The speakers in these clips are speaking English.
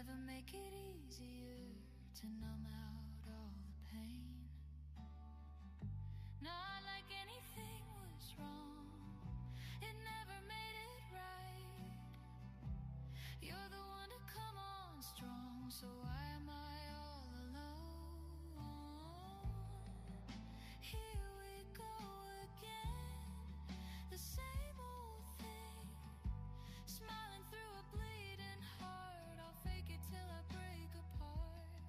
never make it easier to numb out all the pain. Not like anything was wrong, it never made it right. You're the one to come on strong, so why am I all alone? Here we go again, the same old thing. Smiling through a bleeding heart, I'll fake it till I break apart.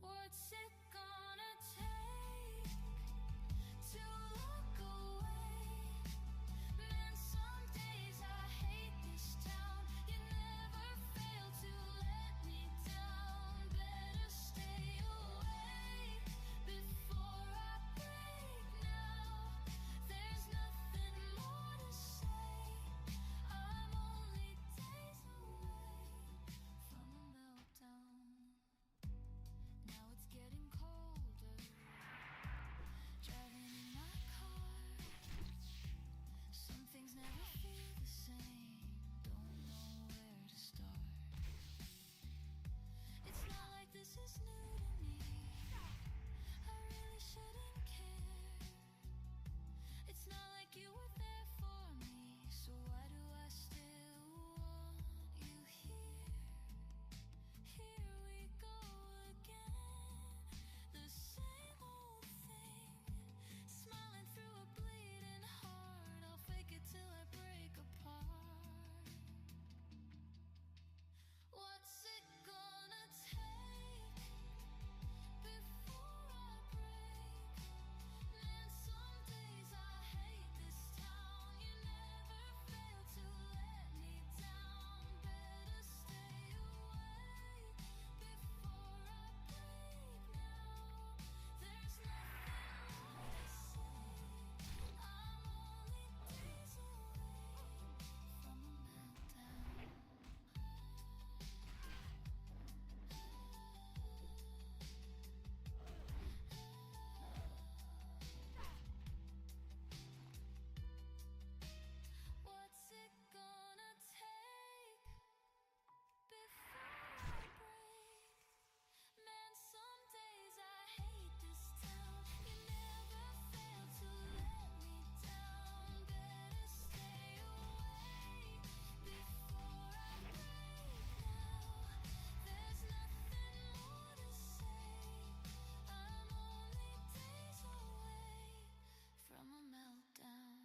What's it gonna take to look away? Man, some days I hate this town. You never fail to let me down. Better stay away before I break now. There's nothing more to say. I'm only days away from a meltdown. Now it's getting colder, driving in my car. Some things never feel the same, don't know where to start. It's not like this is new to me, I really shouldn't care. It's not like you were there for me, so why do I still want you here? Here we go again, the same old thing. Smiling through a bleeding heart, I'll fake it till I break apart. What's it gonna take before I break? Man, some days I hate this town. You never fail to let me down. Better stay away before I break now. There's nothing more to say. I'm only days away from a meltdown. What's it gonna take before I break? Man, some days I hate this town. You never fail to let me down. Better stay away before I break now. There's nothing more to say. I'm only days away from a meltdown.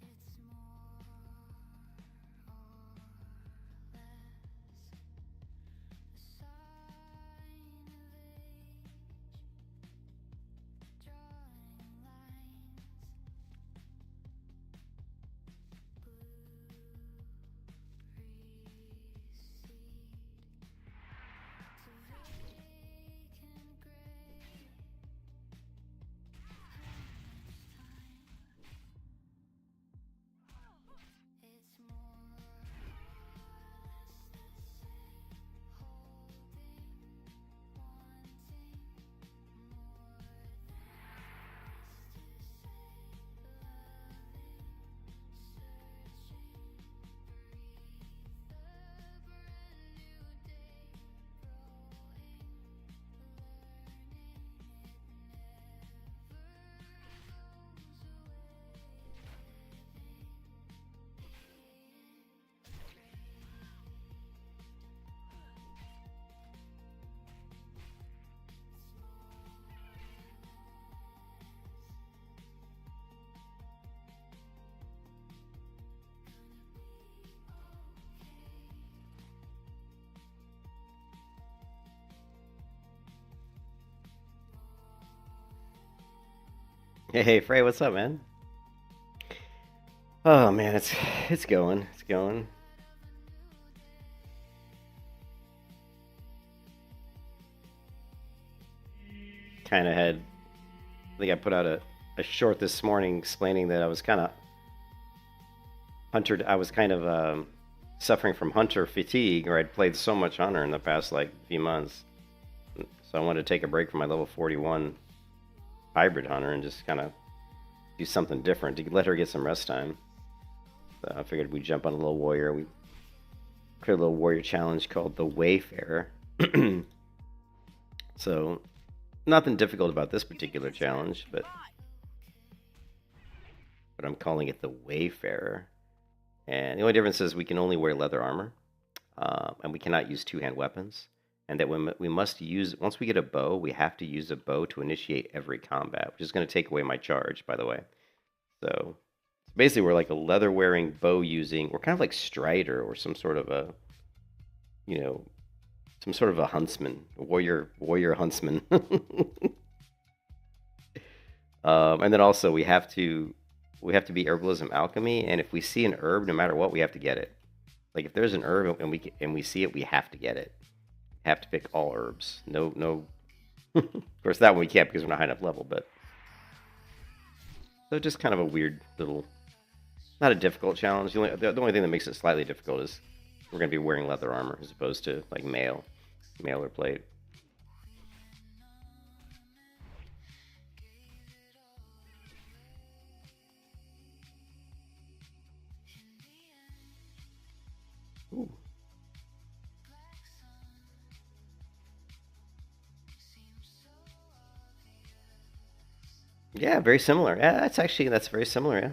It's more or less a sign of age, drawing lines, blue recede to vacant gray. It's more or less the same, holding, wanting more than this to say, loving, searching, breathe the brand new day, growing, learning, it never goes away, living, Hey, Frey, what's up, man? Oh man, it's going. It's going. Kind of had. I think I put out a short this morning explaining that I was kind of hunter. I was kind of suffering from hunter fatigue, or I'd played so much hunter in the past like few months. So I wanted to take a break from my level 41 hybrid hunter and just kind of do something different to let her get some rest time. So I figured we'd jump on a little warrior. We create a little warrior challenge called the Wayfarer. So nothing difficult about this particular challenge, but I'm calling it the Wayfarer. And the only difference is we can only wear leather armor, and we cannot use two-hand weapons. And that we must use, once we get a bow, we have to use a bow to initiate every combat, which is going to take away my charge, by the way. So basically, we're like a leather-wearing, bow-using, we're kind of like Strider or some sort of a, you know, some sort of a huntsman, a warrior huntsman. And then also we have to be herbalism alchemy, and if we see an herb, no matter what, we have to get it. Like if there's an herb and we see it, we have to get it. We have to pick all herbs. No. Of course, that one we can't because we're not high enough level. But so just kind of a weird little, not a difficult challenge. The only thing that makes it slightly difficult is we're going to be wearing leather armor as opposed to like mail or plate. Ooh. Yeah, very similar. Yeah, that's very similar. Yeah,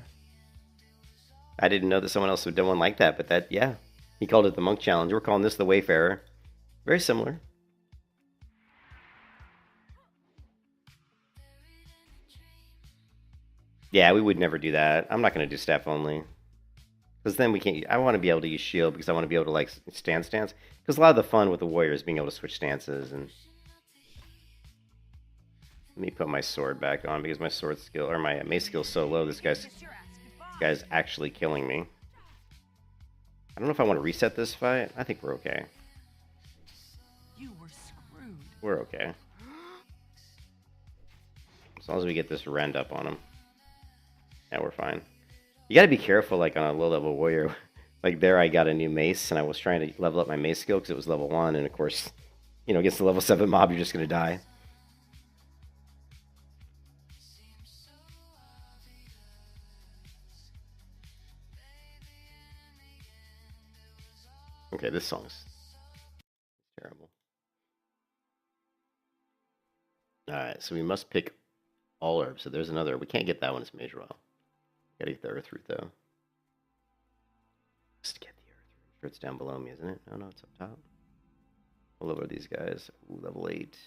I didn't know that someone else had done one like that, but yeah, he called it the Monk Challenge. We're calling this the Wayfarer. Very similar. Yeah, we would never do that. I'm not going to do staff only. Because then we can't. I want to be able to use shield because I want to be able to like stance. Because a lot of the fun with the warrior is being able to switch stances. And let me put my sword back on because my sword skill or my mace skill is so low. This guy's actually killing me. I don't know if I want to reset this fight. I think we're okay. You were screwed. We're okay. As long as we get this rend up on him. Yeah, we're fine. You gotta be careful, like, on a low-level warrior. Like, there I got a new mace, and I was trying to level up my mace skill because it was level 1, and of course, you know, against the level 7 mob, you're just gonna die. Okay, this song's terrible. Alright, so we must pick all herbs. So there's another. We can't get that one as major oil. Gotta get the earth root, though. Just get the earth root. Sure, it's down below me, isn't it? Oh, no, it's up top. We'll lower these guys. Ooh, level 8. See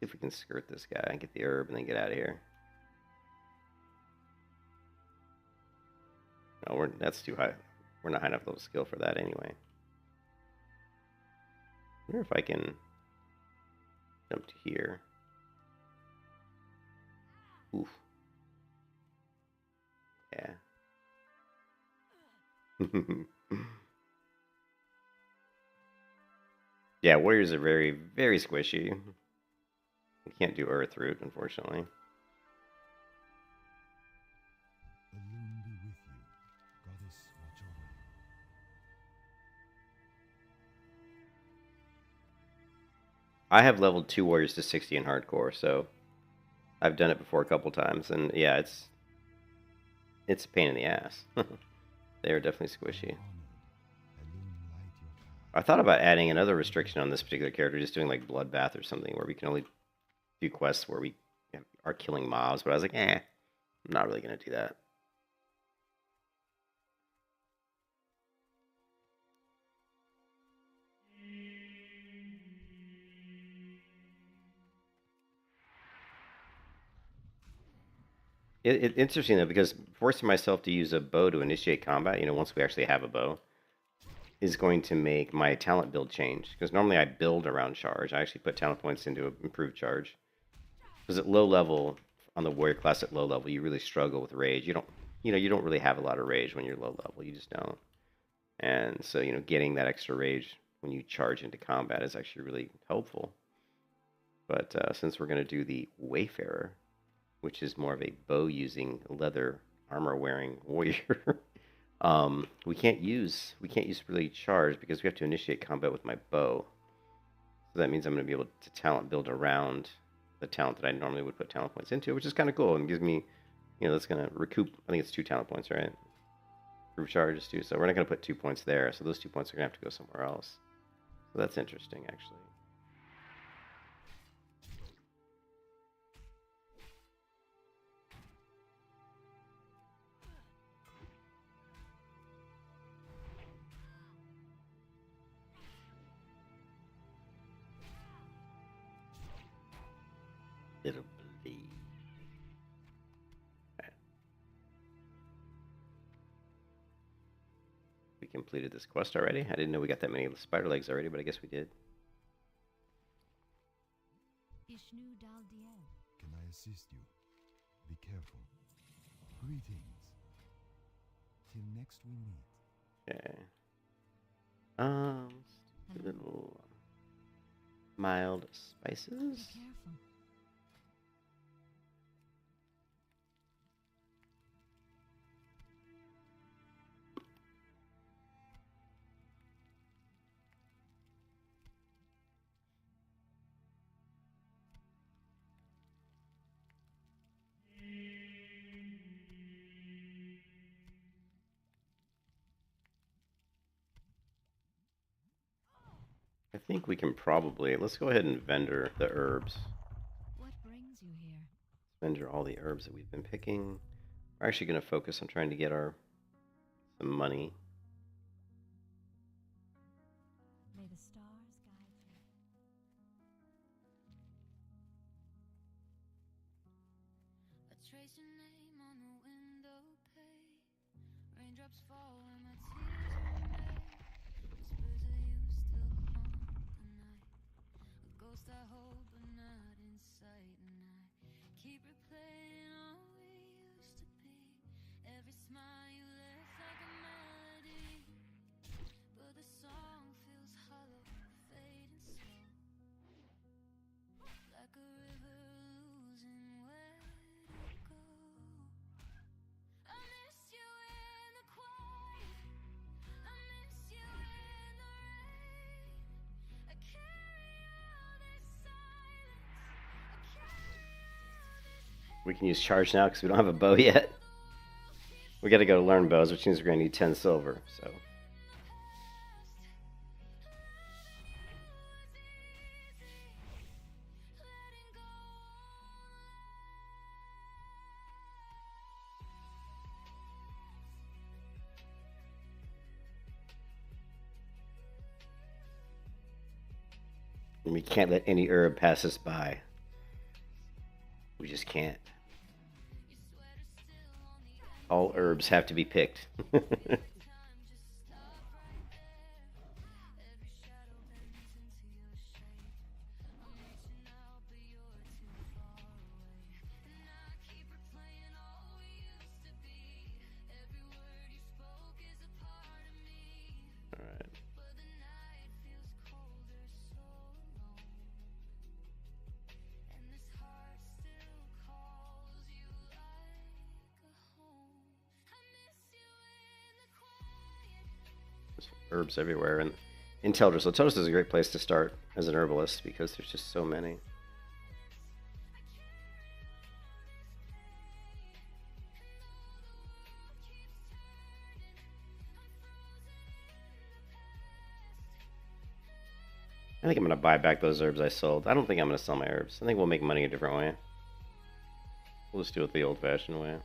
if we can skirt this guy and get the herb and then get out of here. No, that's too high. We're not high enough level skill for that anyway. I wonder if I can jump to here. Oof. Yeah. Yeah, warriors are very, very squishy. We can't do earth root, unfortunately. Alone be with you, goddess watch over you. I have leveled 2 warriors to 60 in hardcore, so I've done it before a couple times, and yeah, it's a pain in the ass. They are definitely squishy. I thought about adding another restriction on this particular character, just doing like Bloodbath or something, where we can only do quests where we are killing mobs, but I was like, I'm not really going to do that. It's interesting, though, because forcing myself to use a bow to initiate combat, once we actually have a bow, is going to make my talent build change. Because normally I build around charge. I actually put talent points into improved charge. Because at low level, on the warrior class at low level, you really struggle with rage. You don't you don't really have a lot of rage when you're low level. You just don't. And so, getting that extra rage when you charge into combat is actually really helpful. But since we're going to do the Wayfarer, which is more of a bow using leather armor wearing warrior, we can't use really charge because we have to initiate combat with my bow. So that means I'm going to be able to talent build around the talent that I normally would put talent points into, which is kind of cool and gives me, that's going to recoup. I think it's 2 talent points, right? Through charges too. So we're not going to put 2 points there. So those 2 points are going to have to go somewhere else. So that's interesting, actually. It'll bleed. Okay. We completed this quest already. I didn't know we got that many spider legs already, but I guess we did. Can I assist you? Be careful. Greetings. Till next we meet. Okay. Let's do a little mild spices. I think we can probably, let's go ahead and vendor the herbs. What brings you here? Vendor all the herbs that we've been picking. We're actually going to focus on trying to get some money. May the stars guide you. I trace your name on the window pane. Raindrops fall when my tears are made. Whispers of you still haunt the night. A ghost I hope but not in sight. And I keep replaying all we used to be. Every smile you left like a melody. But the song feels hollow, fading slow. Like a river losing where to go. I miss you in the quiet. I miss you in the rain. I carry all this silence. I carry all this We can use charge now because we don't have a bow yet. We got to go learn bows, which means we're going to need 10 silver. So. And we can't let any herb pass us by. We just can't. All herbs have to be picked. Herbs everywhere, and in Teldris. So Teldris is a great place to start as an herbalist because there's just so many. I think I'm going to buy back those herbs I sold. I don't think I'm going to sell my herbs. I think we'll make money a different way. We'll just do it the old-fashioned way.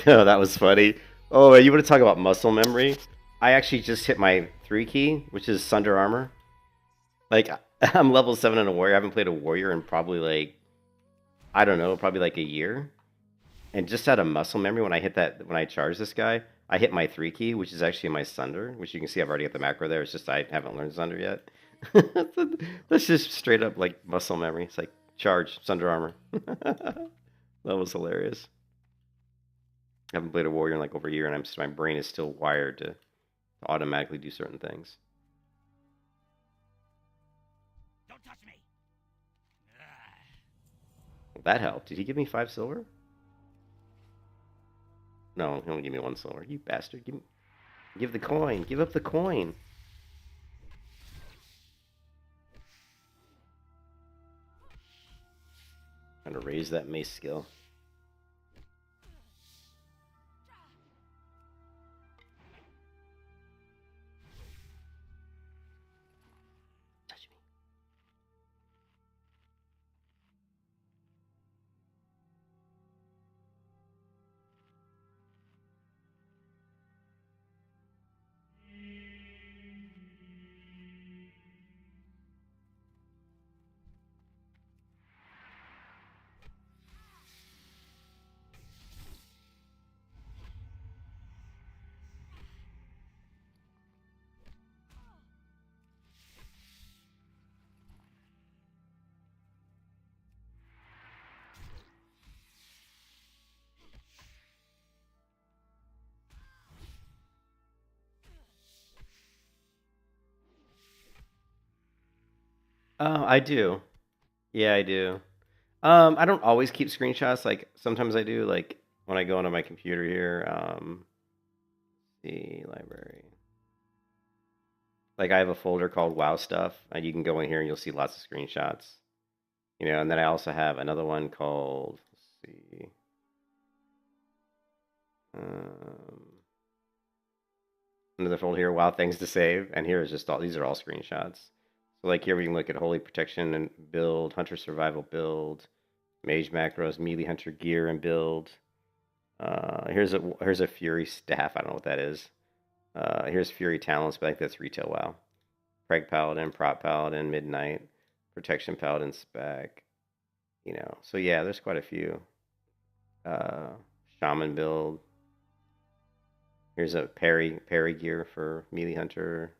Oh, that was funny. Oh, you want to talk about muscle memory? I actually just hit my 3 key, which is Sunder Armor. Like, I'm level 7 in a warrior. I haven't played a warrior in probably like, I don't know, probably like a year. And just out of muscle memory, when I hit that, when I charge this guy, I hit my 3 key, which is actually my Sunder, which you can see I've already got the macro there. It's just I haven't learned Sunder yet. That's just straight up like muscle memory. It's like charge, Sunder Armor. That was hilarious. I haven't played a warrior in like over a year, and my brain is still wired to automatically do certain things. Don't touch me. Well, that helped. Did he give me 5 silver? No, he only gave me 1 silver. You bastard! Give the coin. Give up the coin. Trying to raise that mace skill. Touch me. I do. Yeah, I do. I don't always keep screenshots. Like sometimes I do. Like when I go onto my computer here. The library. Like I have a folder called Wow Stuff, and you can go in here and you'll see lots of screenshots. You know, and then I also have another one called. Let's see. Another folder here, Wow Things to Save, and here is just all. These are all screenshots. So like here we can look at Holy Protection and build, Hunter Survival build, Mage macros, Melee Hunter gear and build. Here's a Fury staff. I don't know what that is. Here's Fury talents, but I think that's retail WoW. Preg Paladin, Prop Paladin, Midnight, Protection Paladin spec. You know, so yeah, there's quite a few. Shaman build. Here's a parry gear for Melee Hunter.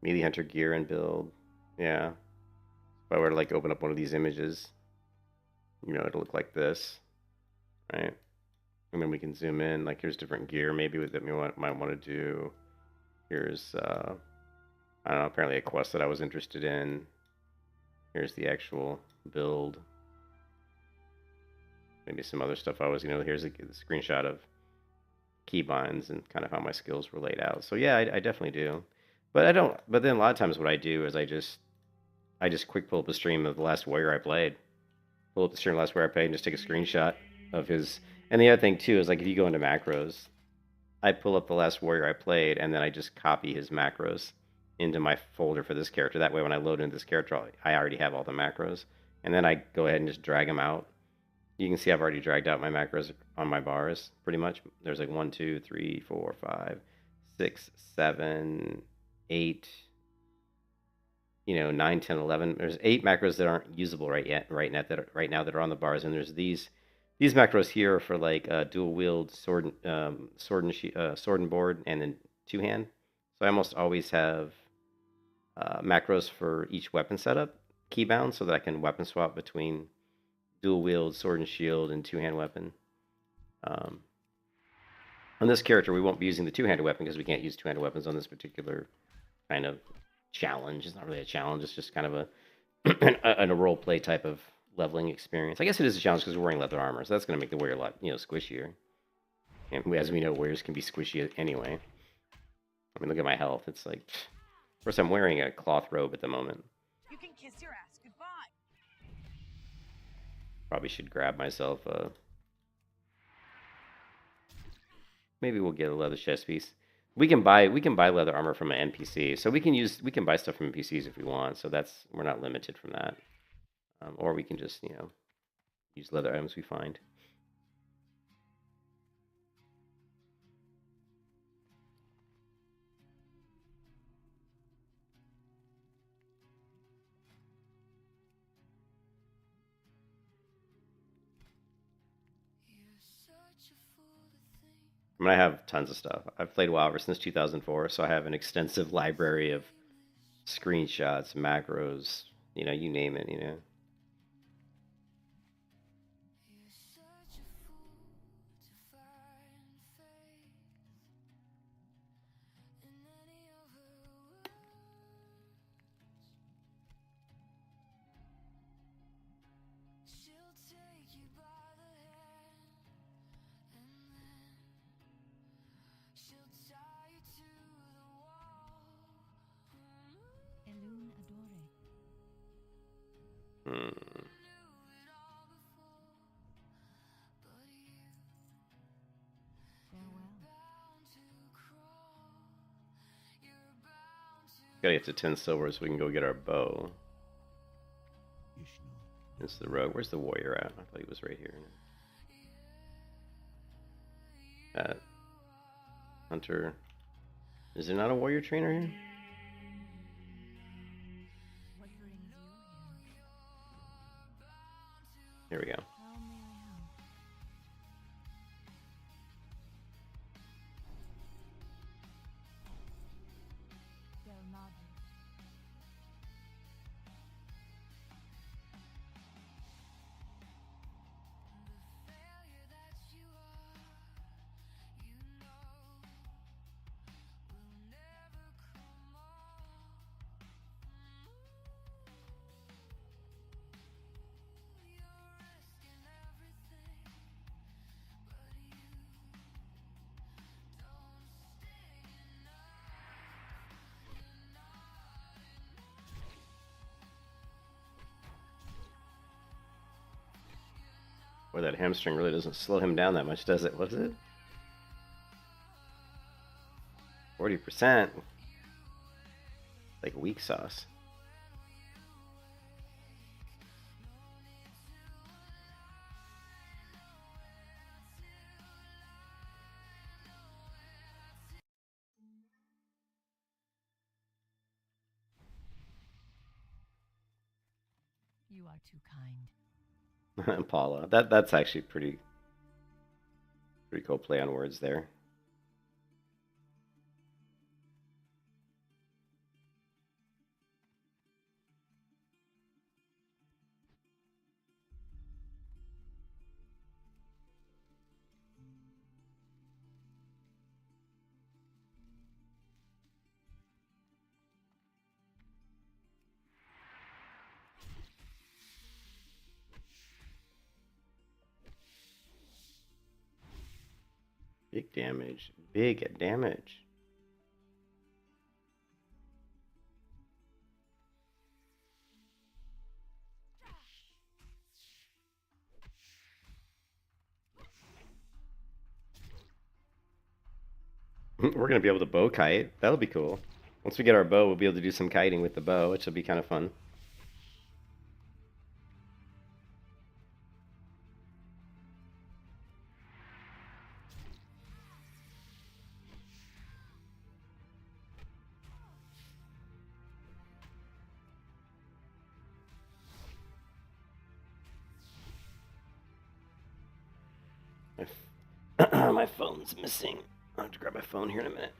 Melee Hunter gear and build. Yeah. If I were to like open up one of these images, you know, it'll look like this, right? And then we can zoom in. Like here's different gear maybe that we might want to do. Here's I don't know, apparently a quest that I was interested in. Here's the actual build. Maybe some other stuff I was, you know, here's a screenshot of keybinds and kind of how my skills were laid out. So yeah, I definitely do. But I don't. But then a lot of times what I do is I just quick pull up a stream of the last warrior I played. Pull up the stream of the last warrior I played and just take a screenshot of his. And the other thing too is like if you go into macros, I pull up the last warrior I played and then I just copy his macros into my folder for this character. That way when I load into this character, I already have all the macros. And then I go ahead and just drag them out. You can see I've already dragged out my macros on my bars pretty much. There's like 1, 2, 3, 4, 5, 6, 7, 8, 9, 10, 11. There's 8 macros that aren't usable right now that are on the bars, and there's these macros here for like dual wield sword and board, and then 2-hand. So I almost always have macros for each weapon setup keybound, so that I can weapon swap between dual wield sword and shield and 2-hand weapon. On this character, we won't be using the 2-handed weapon because we can't use 2-handed weapons on this particular kind of challenge. It's not really a challenge. It's just kind of a role play type of leveling experience. I guess it is a challenge because we're wearing leather armor, so that's going to make the warrior a lot, squishier. And as we know, warriors can be squishy anyway. I mean, look at my health. It's like, of course, I'm wearing a cloth robe at the moment. You can kiss your ass goodbye. Probably should grab myself a. Maybe we'll get a leather chest piece. We can buy leather armor from an NPC, so we can buy stuff from NPCs if we want. So we're not limited from that, or we can just use leather items we find. I mean, I have tons of stuff. I've played WoW ever since 2004, so I have an extensive library of screenshots, macros, you know, you name it, you know. You're such a fool to find faith in any of her words. She'll take you by the hand and then she'll tie you to the wall. Elune adore. Hmm. Knew it all before, but you Farewell. bound to crawl. You're bound to. Gotta get to 10 silver so we can go get our bow. Ishno. It's the rogue. Where's the warrior at? I thought he was right here. Hunter. Is there not a warrior trainer here? What brings you here? Here we go. How may I help? Del Nadu. The failure that you are, you know, will never come off. You're risking everything, but you don't stay enough. You're not enough. Boy, that hamstring really doesn't slow him down that much, does it? What is it? 40%. Like weak sauce. You are too kind. Paula. That's actually pretty cool play on words there. Big damage. Big damage. We're gonna be able to bow kite. That'll be cool. Once we get our bow, we'll be able to do some kiting with the bow, which will be kind of fun. My phone's missing. I'll have to grab my phone here in a minute.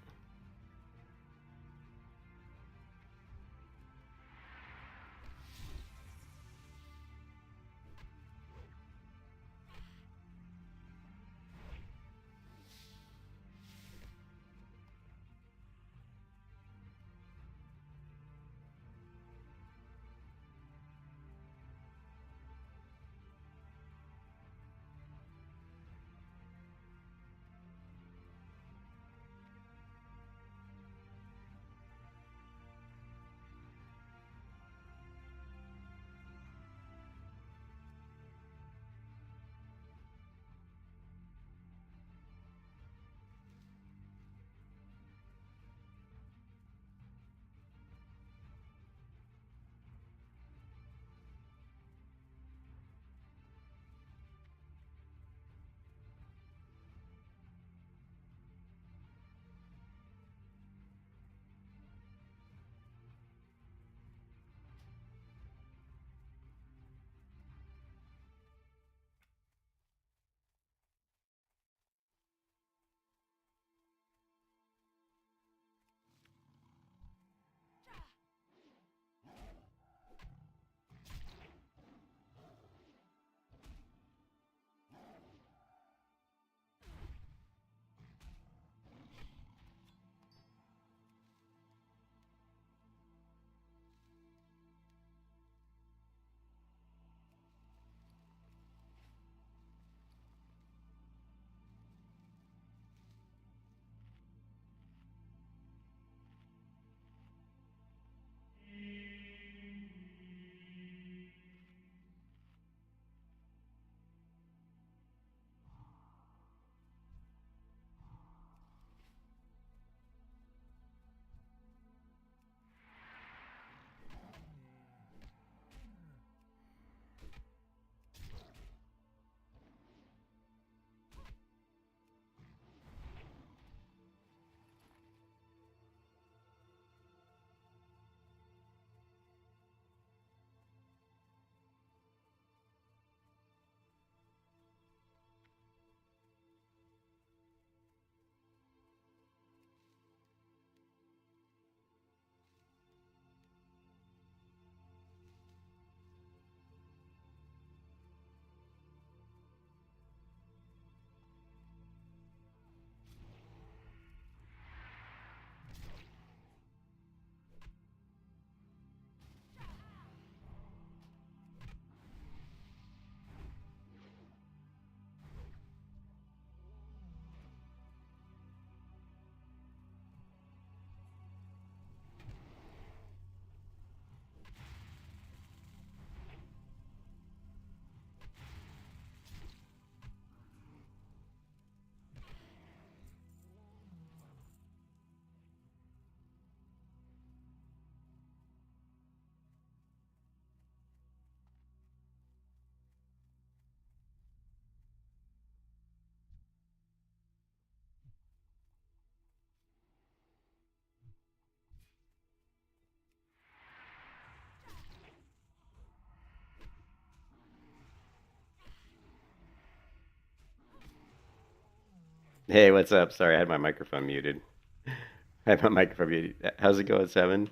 Hey, what's up? Sorry, I had my microphone muted. I had my microphone muted. How's it going, Seven?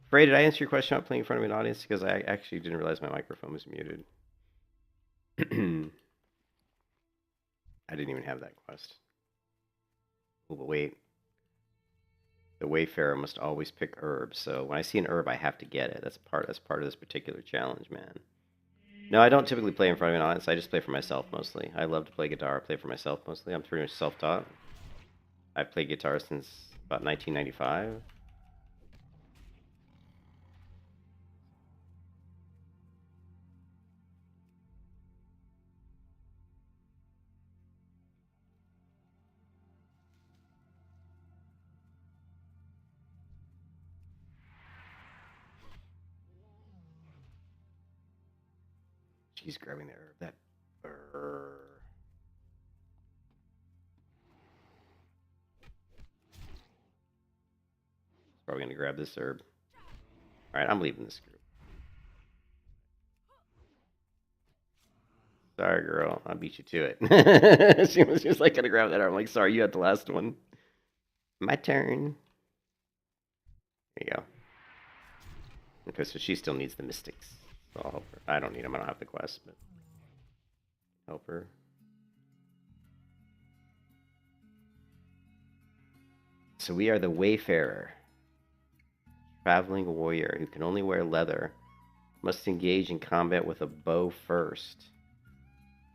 Frey, did I answer your question about playing in front of an audience? Because I actually didn't realize my microphone was muted. I didn't even have that quest. Oh, but wait. The Wayfarer must always pick herbs, so when I see an herb, I have to get it. That's part of this particular challenge, man. No, I don't typically play in front of an audience. I just play for myself mostly. I love to play guitar. I play for myself mostly. I'm pretty much self-taught. I've played guitar since about 1995. She's grabbing the herb. That probably gonna grab this herb. All right, I'm leaving this group. Sorry, girl. I beat you to it. She was just like gonna grab that herb. I'm like, sorry, you had the last one. My turn. There you go. Okay, so she still needs the mystics. So I'll help her. I don't need them. I don't have the quest, but help her. So we are the Wayfarer. Traveling warrior who can only wear leather. Must engage in combat with a bow first.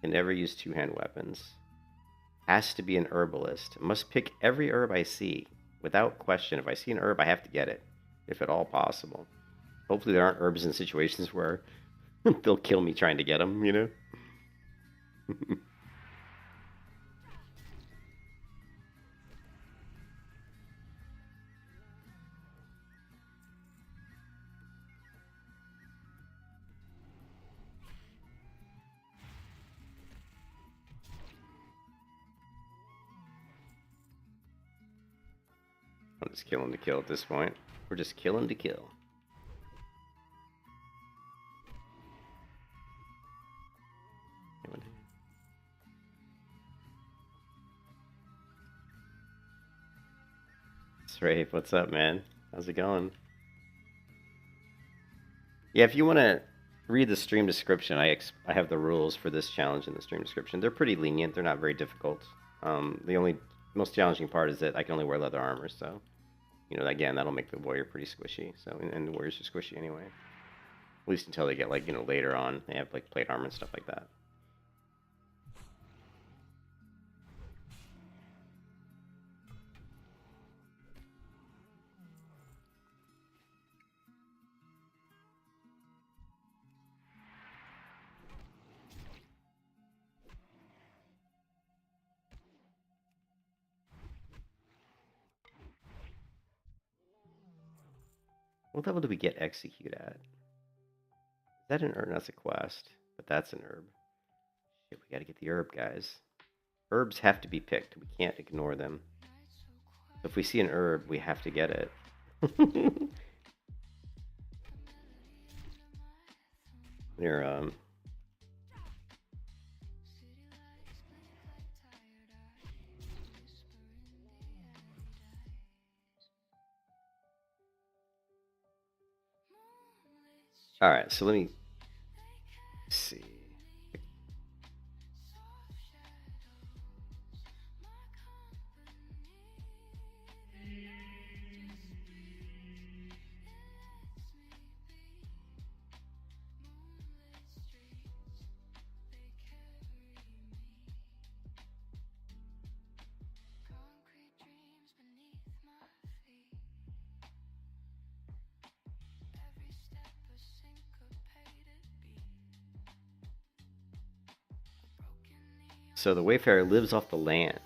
Can never use two-hand weapons. Has to be an herbalist. Must pick every herb I see. Without question. If I see an herb, I have to get it. If at all possible. Hopefully there aren't herbs in situations where they'll kill me trying to get them, you know? I'm just killing to kill at this point. We're just killing to kill. Rafe, what's up, man? How's it going? Yeah, if you want to read the stream description, I have the rules for this challenge in the stream description. They're pretty lenient. They're not very difficult. The most challenging part is that I can only wear leather armor, so you know, again, that'll make the warrior pretty squishy. So, and the warriors are squishy anyway. At least until they get, like, you know, later on, they have like plate armor and stuff like that. What level do we get execute at? Is that an herb? That's a quest, but that's an herb. Shit, we gotta get the herb, guys. Herbs have to be picked. We can't ignore them. So if we see an herb, we have to get it. Here, all right, so let me see. So the Wayfarer lives off the land.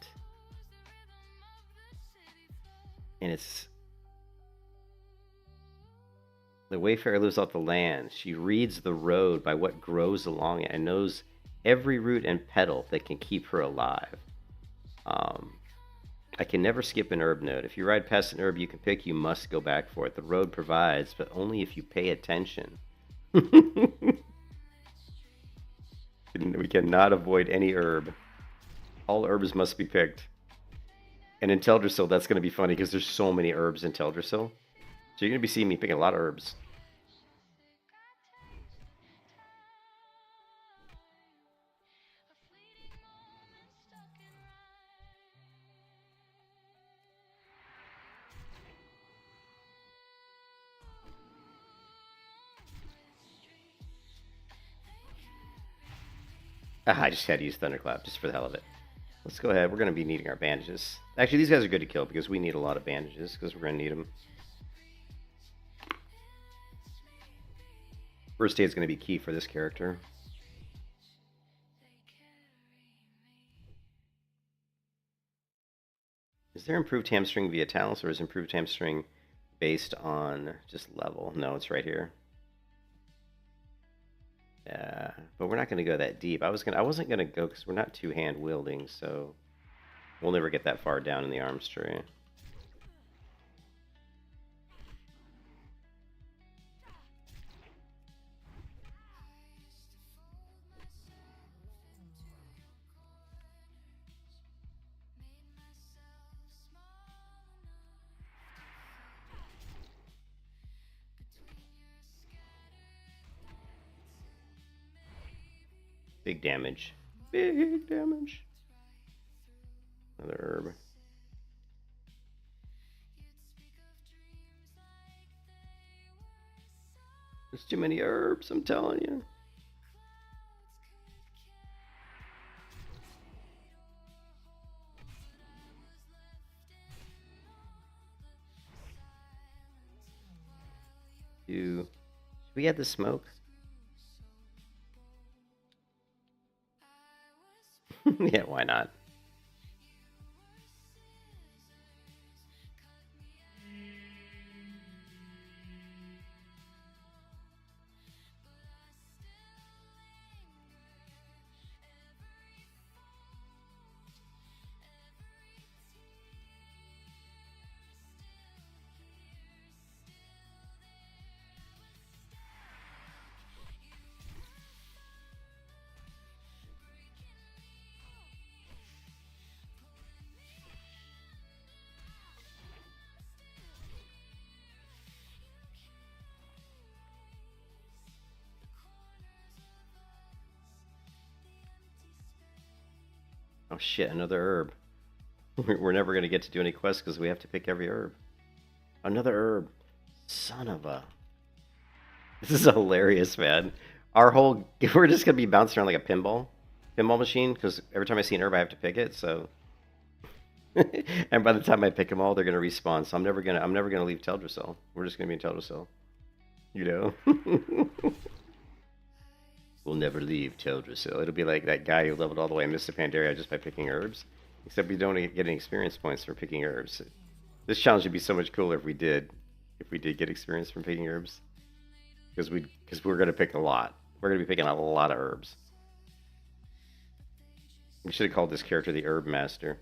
And the Wayfarer lives off the land. She reads the road by what grows along it and knows every root and petal that can keep her alive. I can never skip an herb node. If you ride past an herb you can pick, you must go back for it. The road provides, but only if you pay attention. We cannot avoid any herb. All herbs must be picked. And in Teldrassil, that's going to be funny because there's so many herbs in Teldrassil. So you're going to be seeing me picking a lot of herbs. Ah, I just had to use Thunderclap just for the hell of it. Let's go ahead. We're going to be needing our bandages. Actually, these guys are good to kill because we need a lot of bandages because we're going to need them. First aid is going to be key for this character. Is there improved hamstring via talents, or is improved hamstring based on just level? No, it's right here. Yeah, but we're not going to go that deep. I wasn't going to go because we're not two-hand wielding, so we'll never get that far down in the arms tree. Big damage. Big damage. Another herb. There's too many herbs, I'm telling you. Should we add the smoke? Yeah, why not? Oh shit, another herb. We're never going to get to do any quests because we have to pick every herb. Another herb. Son of a... This is hilarious, man. We're just going to be bouncing around like a pinball machine because every time I see an herb I have to pick it, so... And by the time I pick them all, they're going to respawn, so I'm never going to leave Teldrassil. We're just going to be in Teldrassil. You know? We'll never leave Teldrassil. It'll be like that guy who leveled all the way in Mist of Pandaria just by picking herbs. Except we don't get any experience points for picking herbs. This challenge would be so much cooler if we did get experience from picking herbs. Because we're going to pick a lot. We're going to be picking a lot of herbs. We should have called this character the Herb Master.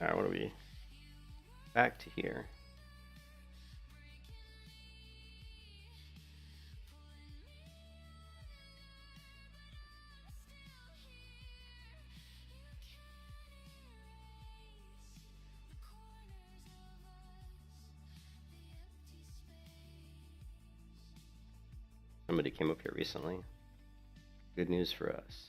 Alright, what are we? Back to here. Somebody came up here recently. Good news for us.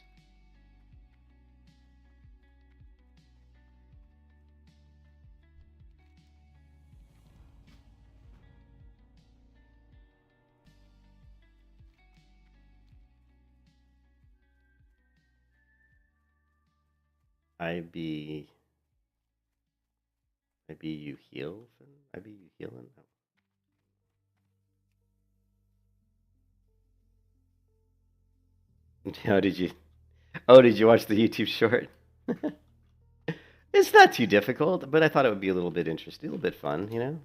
I be you heal? I be you healing? No. Oh, did you? Oh, did you watch the YouTube short? It's not too difficult, but I thought it would be a little bit interesting, a little bit fun, you know?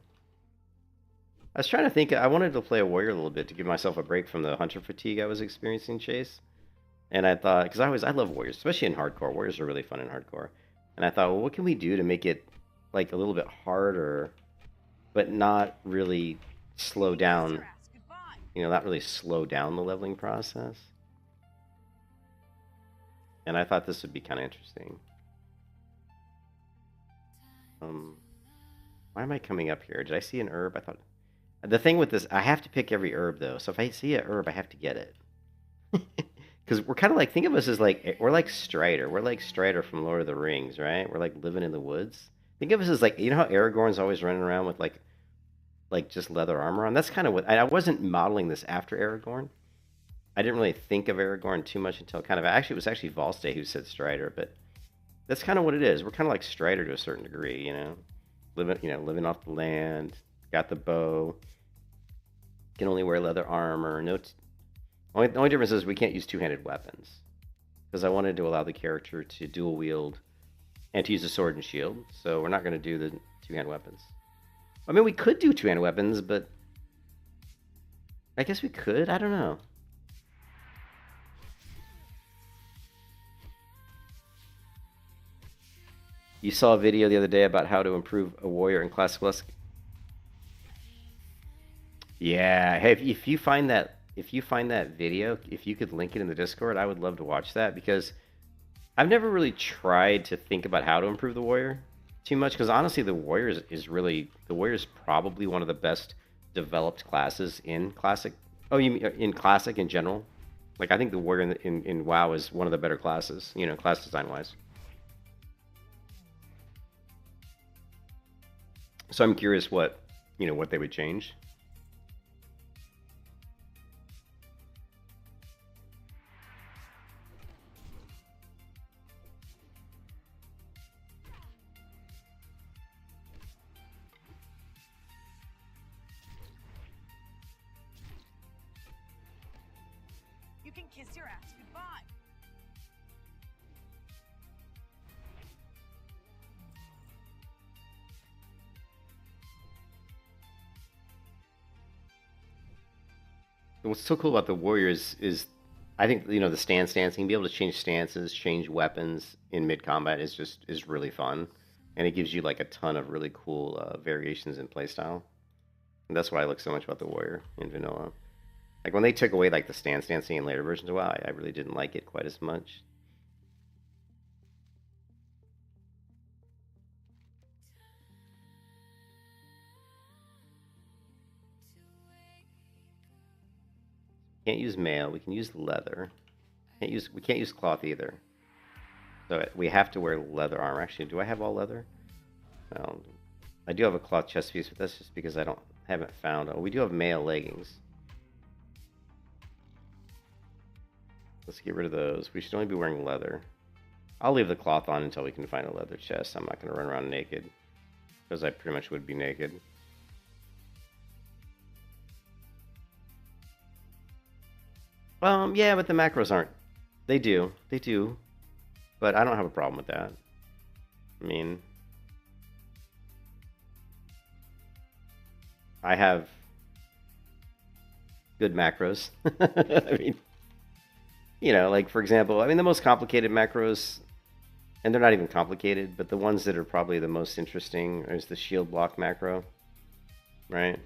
I was trying to think. I wanted to play a warrior a little bit to give myself a break from the hunter fatigue I was experiencing, Chase. And I thought, because I love warriors, especially in hardcore. Warriors are really fun in hardcore. And I thought, well, what can we do to make it like a little bit harder, but not really slow down? You know, not really slow down the leveling process. And I thought this would be kind of interesting. Why am I coming up here? Did I see an herb? I thought the thing with this, I have to pick every herb though. So if I see a herb, I have to get it. Because we're kind of like, think of us as like, we're like Strider. We're like Strider from Lord of the Rings, right? We're like living in the woods. Think of us as like, you know how Aragorn's always running around with like just leather armor on? That's kind of what, I wasn't modeling this after Aragorn. I didn't really think of Aragorn too much until kind of, actually, it was actually Volstagg who said Strider, but that's kind of what it is. We're kind of like Strider to a certain degree, you know? Living off the land, got the bow, can only wear leather armor, no... The only difference is we can't use two-handed weapons. Because I wanted to allow the character to dual wield and to use a sword and shield. So we're not going to do the two-hand weapons. I mean, we could do two-handed weapons, but... I guess we could? I don't know. You saw a video the other day about how to improve a warrior in Classic Lust. Yeah, hey, if you find that video, if you could link it in the Discord, I would love to watch that because I've never really tried to think about how to improve the warrior too much because honestly, the warrior is probably one of the best developed classes in Classic. Oh, you mean in Classic in general? Like I think the warrior in WoW is one of the better classes, you know, class design wise. So I'm curious what they would change. You can kiss your ass goodbye. What's so cool about the warriors is I think the stancing, being able to change stances, change weapons in mid combat is really fun, and it gives you like a ton of really cool variations in playstyle. And that's why I like so much about the warrior in vanilla. Like when they took away like the stancing in later versions of WoW, I really didn't like it quite as much. Can't use mail. We can use leather. We can't use cloth either. So we have to wear leather armor. Actually, do I have all leather? I do have a cloth chest piece, but that's just because I haven't found. Oh, we do have mail leggings. Let's get rid of those. We should only be wearing leather. I'll leave the cloth on until we can find a leather chest. I'm not going to run around naked because I pretty much would be naked. Yeah, but the macros aren't. They do. But I don't have a problem with that. I mean, I have good macros. I mean, like for example, I mean the most complicated macros, and they're not even complicated, but the ones that are probably the most interesting is the shield block macro, right?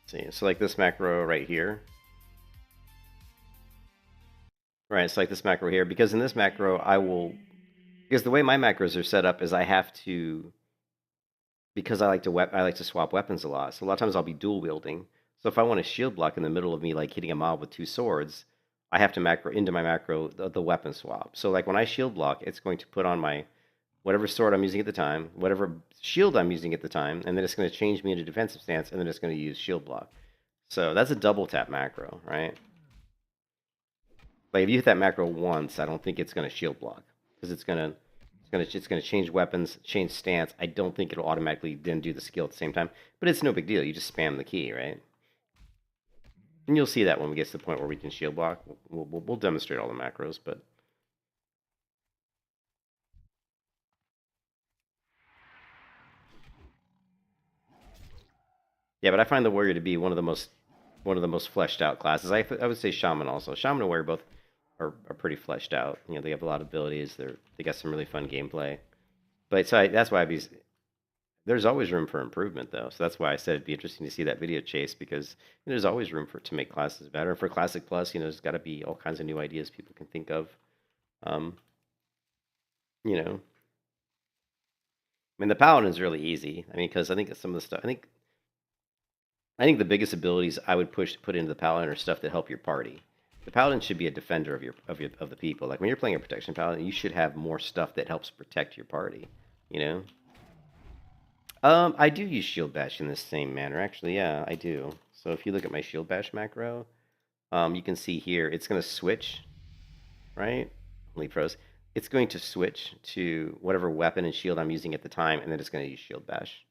See, so like this macro right here. Right, so like this macro here, because in this macro because the way my macros are set up is I have to, because I like to swap weapons a lot. So a lot of times I'll be dual wielding. So if I want a shield block in the middle of me like hitting a mob with two swords, I have to macro into my macro the weapon swap. So like when I shield block, it's going to put on my whatever sword I'm using at the time, whatever shield I'm using at the time, and then it's going to change me into defensive stance, and then it's going to use shield block. So that's a double tap macro, right? Like if you hit that macro once, I don't think it's gonna shield block because it's gonna change weapons, change stance. I don't think it'll automatically then do the skill at the same time. But it's no big deal. You just spam the key, right? And you'll see that when we get to the point where we can shield block. We'll demonstrate all the macros, but. Yeah, but I find the warrior to be one of the most fleshed out classes. I would say shaman also. Shaman and warrior both are pretty fleshed out. You know, they have a lot of abilities. They got some really fun gameplay. But so that's why there's always room for improvement though. So that's why I said it'd be interesting to see that video chase because there's always room to make classes better. And for Classic Plus, there's got to be all kinds of new ideas people can think of. You know, I mean the paladin's really easy. I mean because I think some of the stuff I think the biggest abilities I would put into the paladin are stuff that help your party. The paladin should be a defender of the people. Like when you're playing a protection paladin, you should have more stuff that helps protect your party. You know. I do use shield bash in the same manner. Actually, yeah, I do. So if you look at my shield bash macro, you can see here it's going to switch, right? Only pros. It's going to switch to whatever weapon and shield I'm using at the time, and then it's going to use shield bash.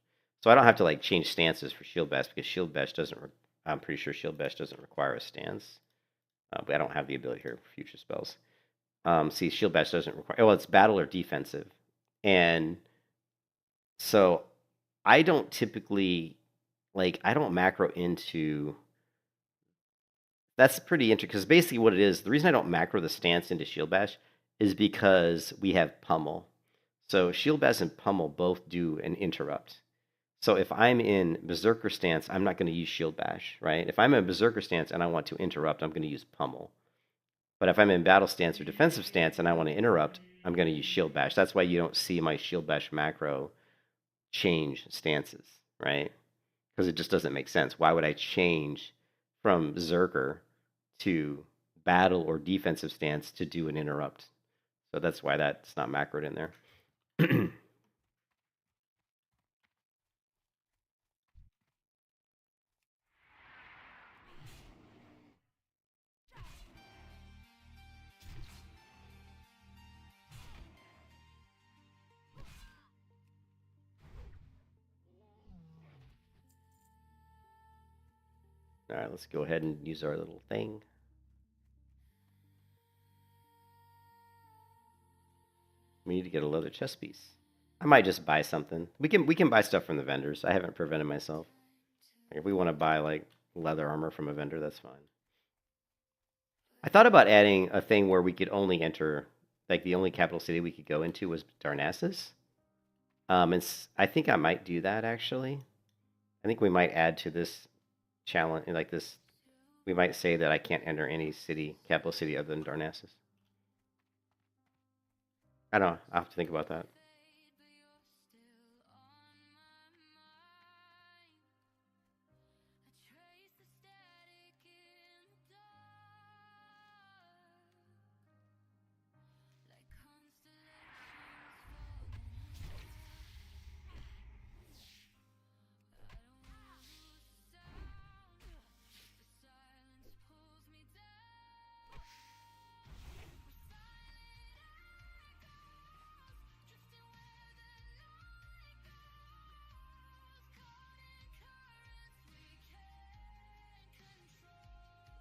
So I don't have to like change stances for shield bash because shield bash doesn't. I'm pretty sure shield bash doesn't require a stance, but I don't have the ability here for future spells. See, shield bash doesn't require. Well, it's battle or defensive, and so I don't typically I don't macro into. That's pretty interesting because basically what it is. The reason I don't macro the stance into shield bash is because we have pummel. So shield bash and pummel both do an interrupt. So if I'm in Berserker stance, I'm not going to use Shield Bash, right? If I'm in Berserker stance and I want to interrupt, I'm going to use Pummel. But if I'm in Battle stance or Defensive stance and I want to interrupt, I'm going to use Shield Bash. That's why you don't see my Shield Bash macro change stances, right? Because it just doesn't make sense. Why would I change from Berserker to Battle or Defensive stance to do an interrupt? So that's why that's not macroed in there. All right, let's go ahead and use our little thing. We need to get a leather chest piece. I might just buy something. We can buy stuff from the vendors. I haven't prevented myself. If we want to buy like leather armor from a vendor, that's fine. I thought about adding a thing where we could only enter, like the only capital city we could go into was Darnassus. And I think I might do that actually. I think we might add to this challenge, like this. We might say that I can't enter any city, capital city other than Darnassus. I don't know. I'll have to think about that.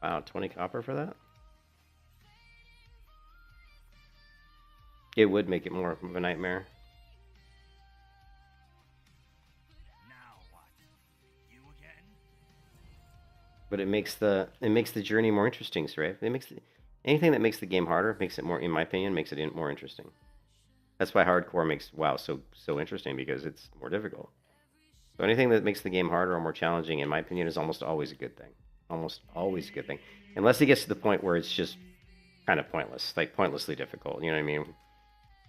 Wow, 20 copper for that? It would make it more of a nightmare. Now what? You again? But it makes the journey more interesting, Srafe. Anything that makes the game harder makes it more, in my opinion, makes it more interesting. That's why hardcore makes WoW so interesting because it's more difficult. So anything that makes the game harder or more challenging, in my opinion, is almost always a good thing. Almost always a good thing. Unless it gets to the point where it's just kind of pointless, like pointlessly difficult, you know what I mean?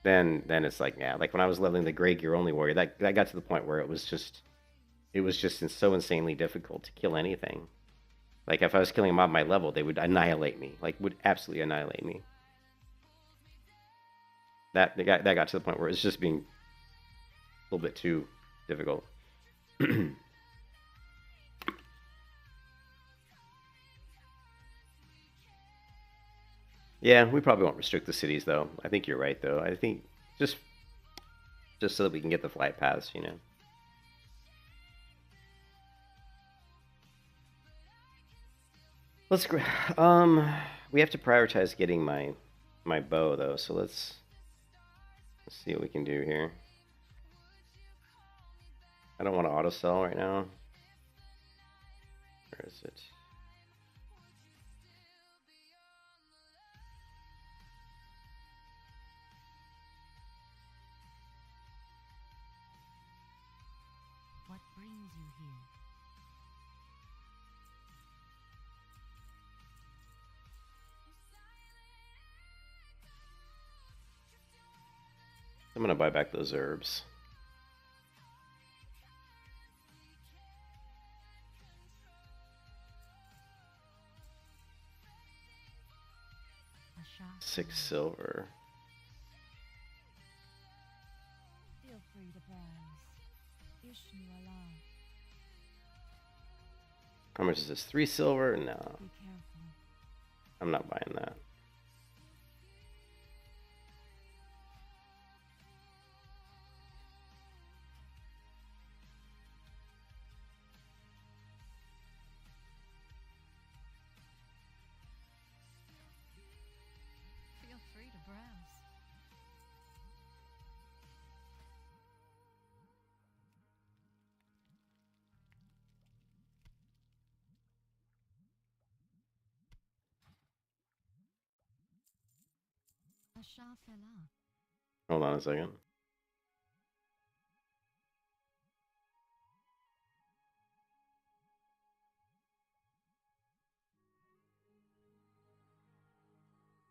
Then it's like, yeah, like when I was leveling the Grey Gear Only Warrior, that got to the point where it was just so insanely difficult to kill anything. Like if I was killing a mob my level, they would annihilate me, like would absolutely annihilate me. That got to the point where it's just being a little bit too difficult. Yeah, we probably won't restrict the cities though. I think you're right though. I think just just so that we can get the flight paths, you know. Let's we have to prioritize getting my bow though, so let's see what we can do here. I don't want to auto sell right now. Where is it? What brings you here? I'm gonna buy back those herbs. A shop. 6 silver. Feel free to browse. Ishnu Allah. How much is this? 3 silver? No, Be careful. I'm not buying that. Feel free to browse. A shafela. Hold on a second.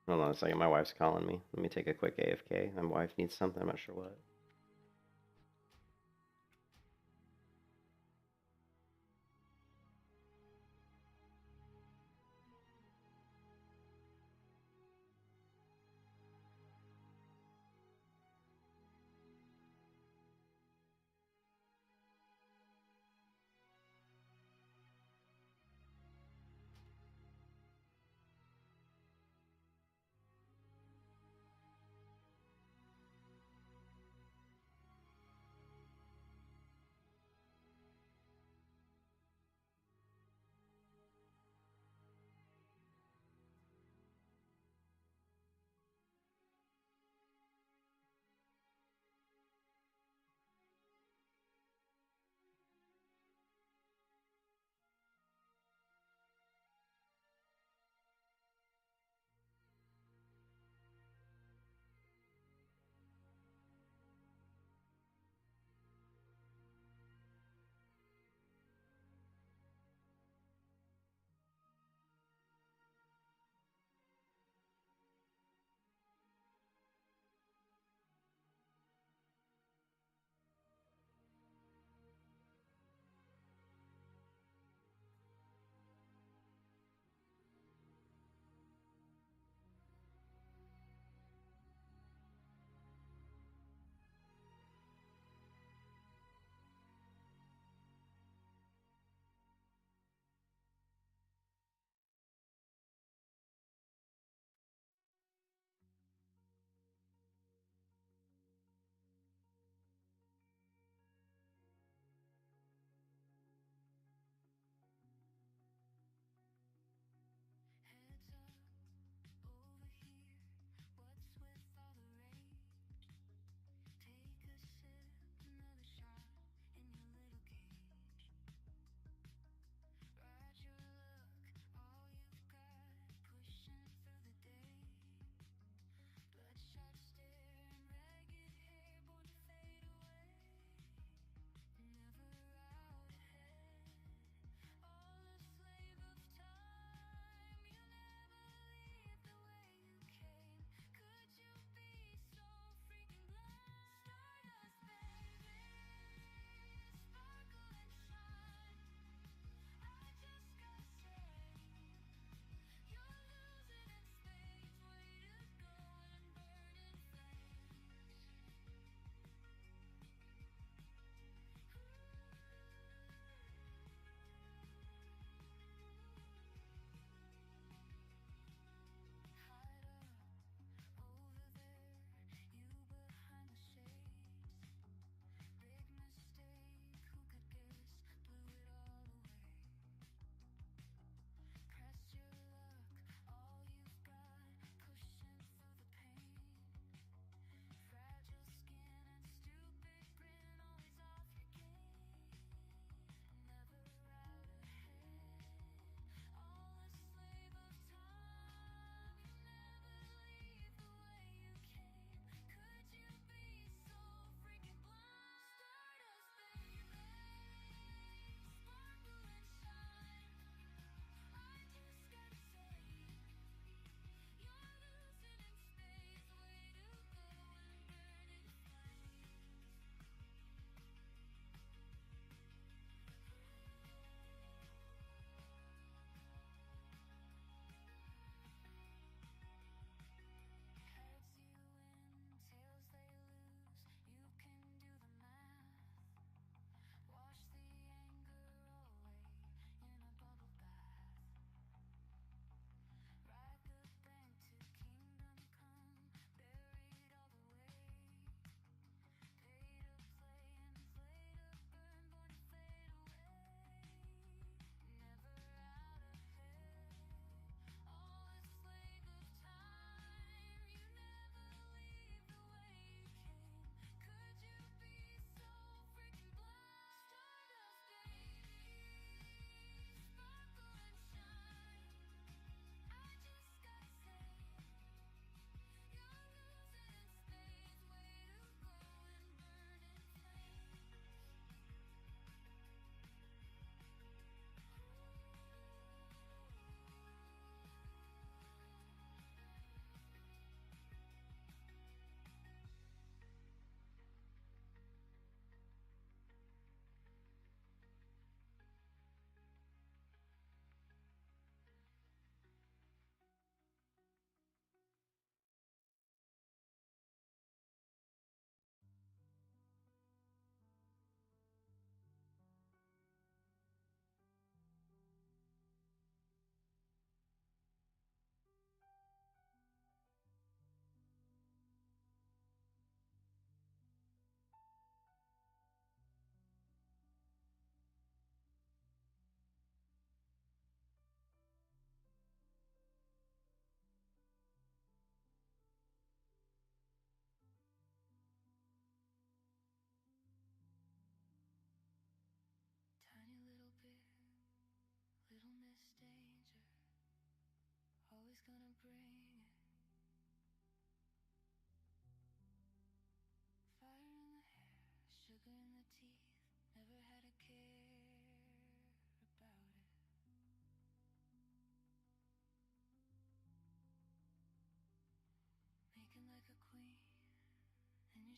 Hold on a second. My wife's calling me. Let me take a quick AFK. My wife needs something. I'm not sure what.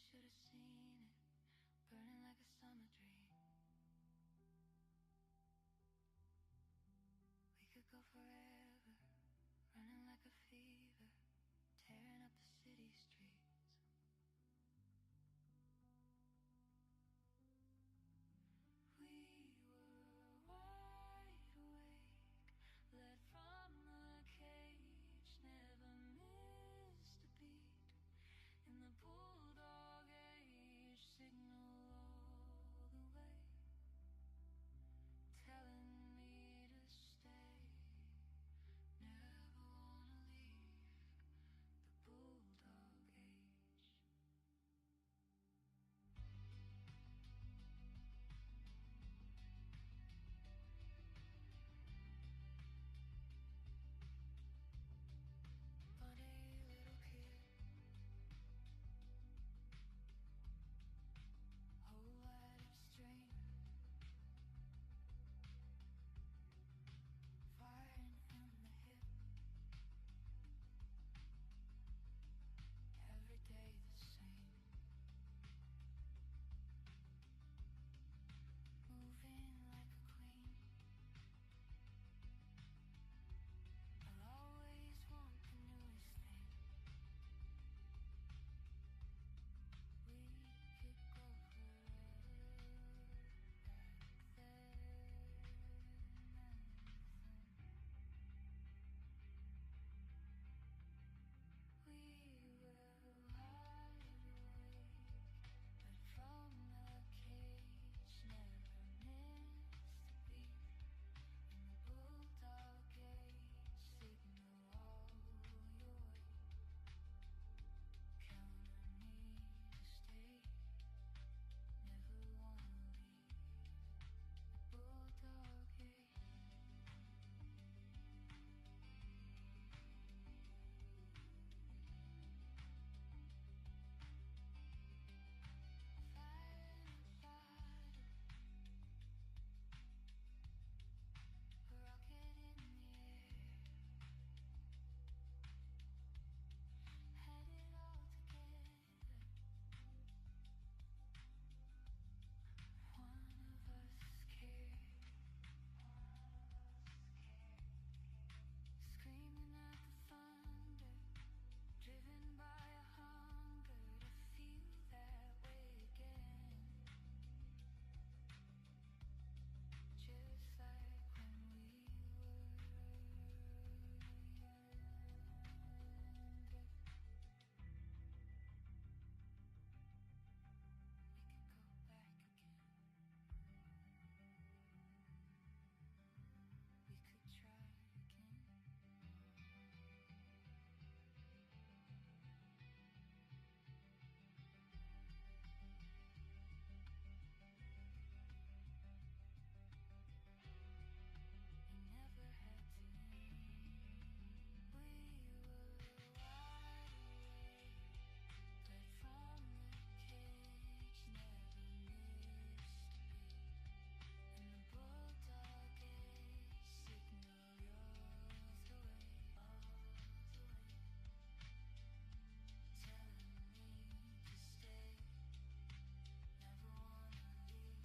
should have seen it, burning like a summer dream. We could go forever, running like a fever, tearing up the city streets. We were wide awake, led from the cage, never missed a beat. In the bulldog age, signal all the way, telling me to stay. Never wanna leave the bulldog age. Funny little kid, whole lot of strength, firing in the hip, every day the same, moving like a queen. I'll always want the newest thing. We could go forever back then. We will hide away, but from the cage, never missed a beat. In the bulldog age, signal all your way, count on me to stay. Never wanna leave the bulldog age. Fighting a battle, a rocket in the air, had it all together. One of us cared, screaming at the thunder, driven by a hunger to feel that way again. Just like when we were younger. We could go back again. We could try again. You never had to. We were wide awake, led from the cage, never missed a beat. In the bulldog age, signal yours away, telling me to stay. Never wanna leave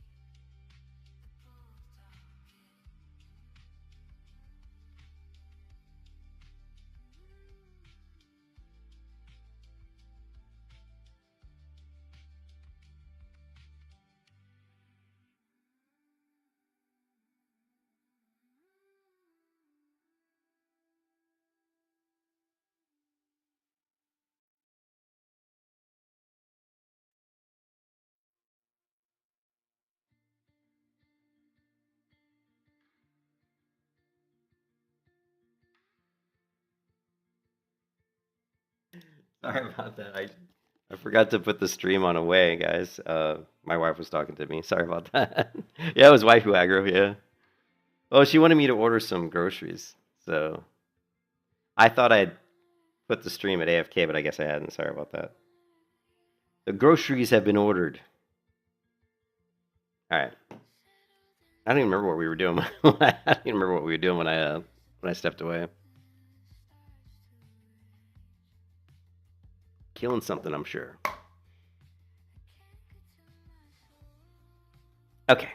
the bulldog age. Sorry about that. I forgot to put the stream on away, guys. My wife was talking to me. Sorry about that. Yeah, it was waifu aggro. Yeah. Well, she wanted me to order some groceries, so I thought I'd put the stream at AFK, but I guess I hadn't. Sorry about that. The groceries have been ordered. All right. I don't even remember what we were doing. I don't even remember what we were doing when I stepped away. Killing something, I'm sure. Okay.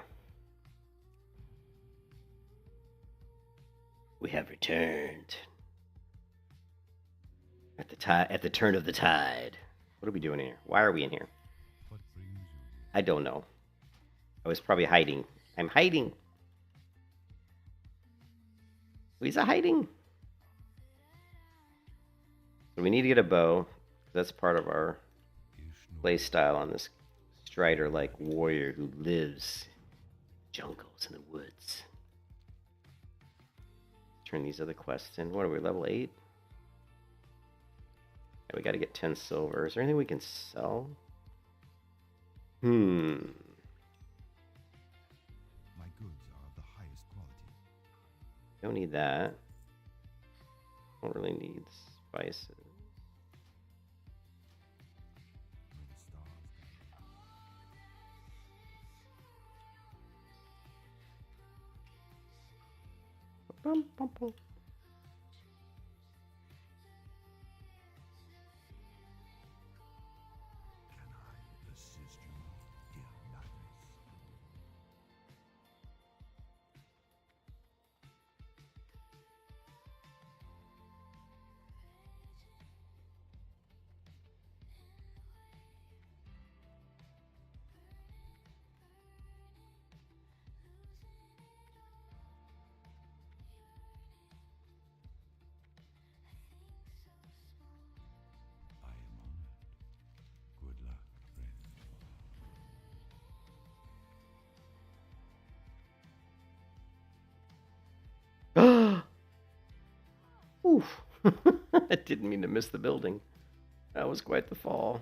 We have returned. At the turn of the tide. What are we doing here? Why are we in here? What brings you here? I don't know. I was probably hiding. I'm hiding. We's hiding. So we need to get a bow. That's part of our play style on this strider-like warrior who lives in jungles in the woods. Turn these other quests in. What are we, level 8? Yeah, we got to get 10 silver. Is there anything we can sell? My goods are of the highest quality. Don't need that. Don't really need spices. May the stars guide Bum, bum, bum. you. Can I assist you, dear Magnus? I am honored. Good luck, friend. Oof. I didn't mean to miss the building. That was quite the fall.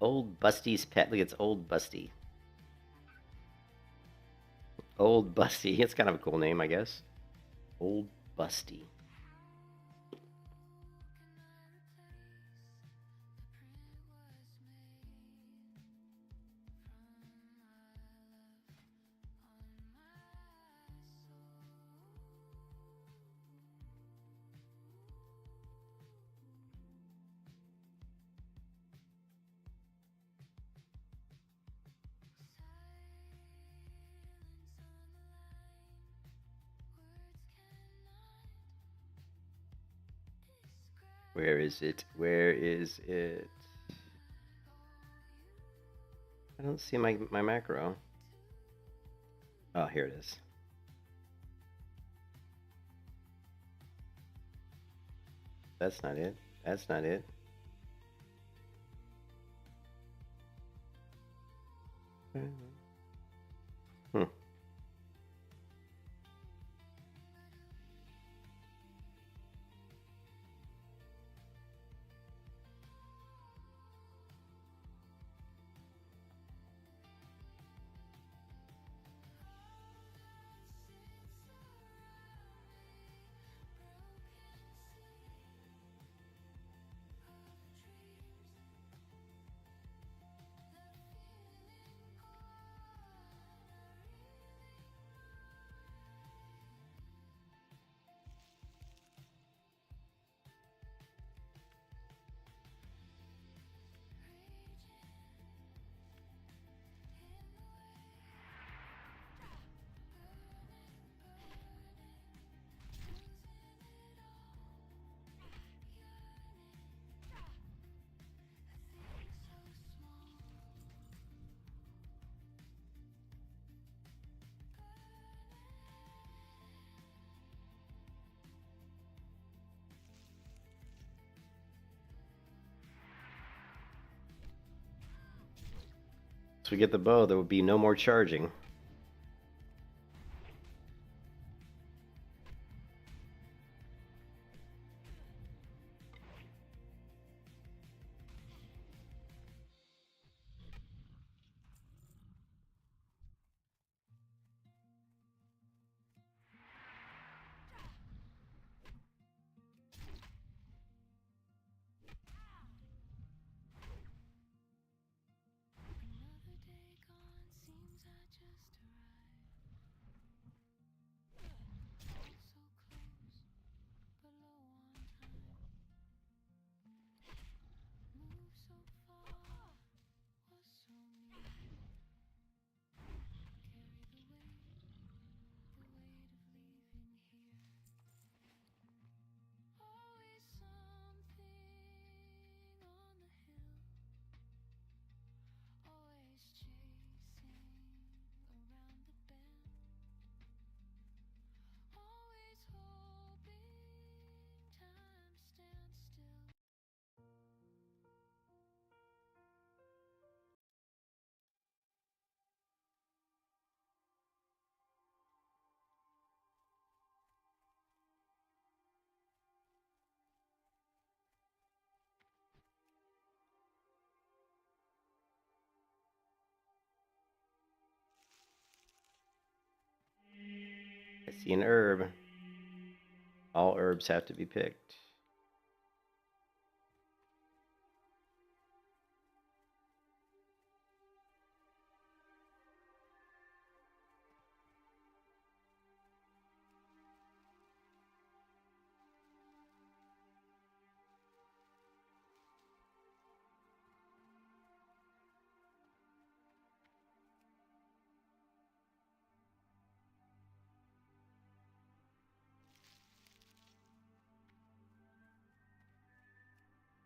Old Busty's pet. Look, it's Old Busty. Old Busty. It's kind of a cool name, I guess. Old Busty. Where is it? Where is it? I don't see my macro. Oh, here it is. That's not it. That's not it. Hmm. Once we get the bow, there will be no more charging. See an herb. All herbs have to be picked.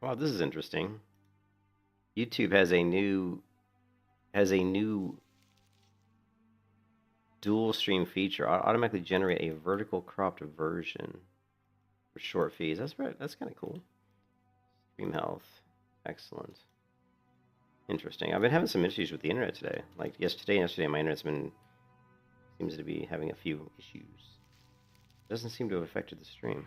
Wow, this is interesting. YouTube has a new dual stream feature. Automatically generate a vertical cropped version for short feeds. That's right. That's kind of cool. Stream health, excellent. Interesting. I've been having some issues with the internet today. Like yesterday, my internet's seems to be having a few issues. Doesn't seem to have affected the stream.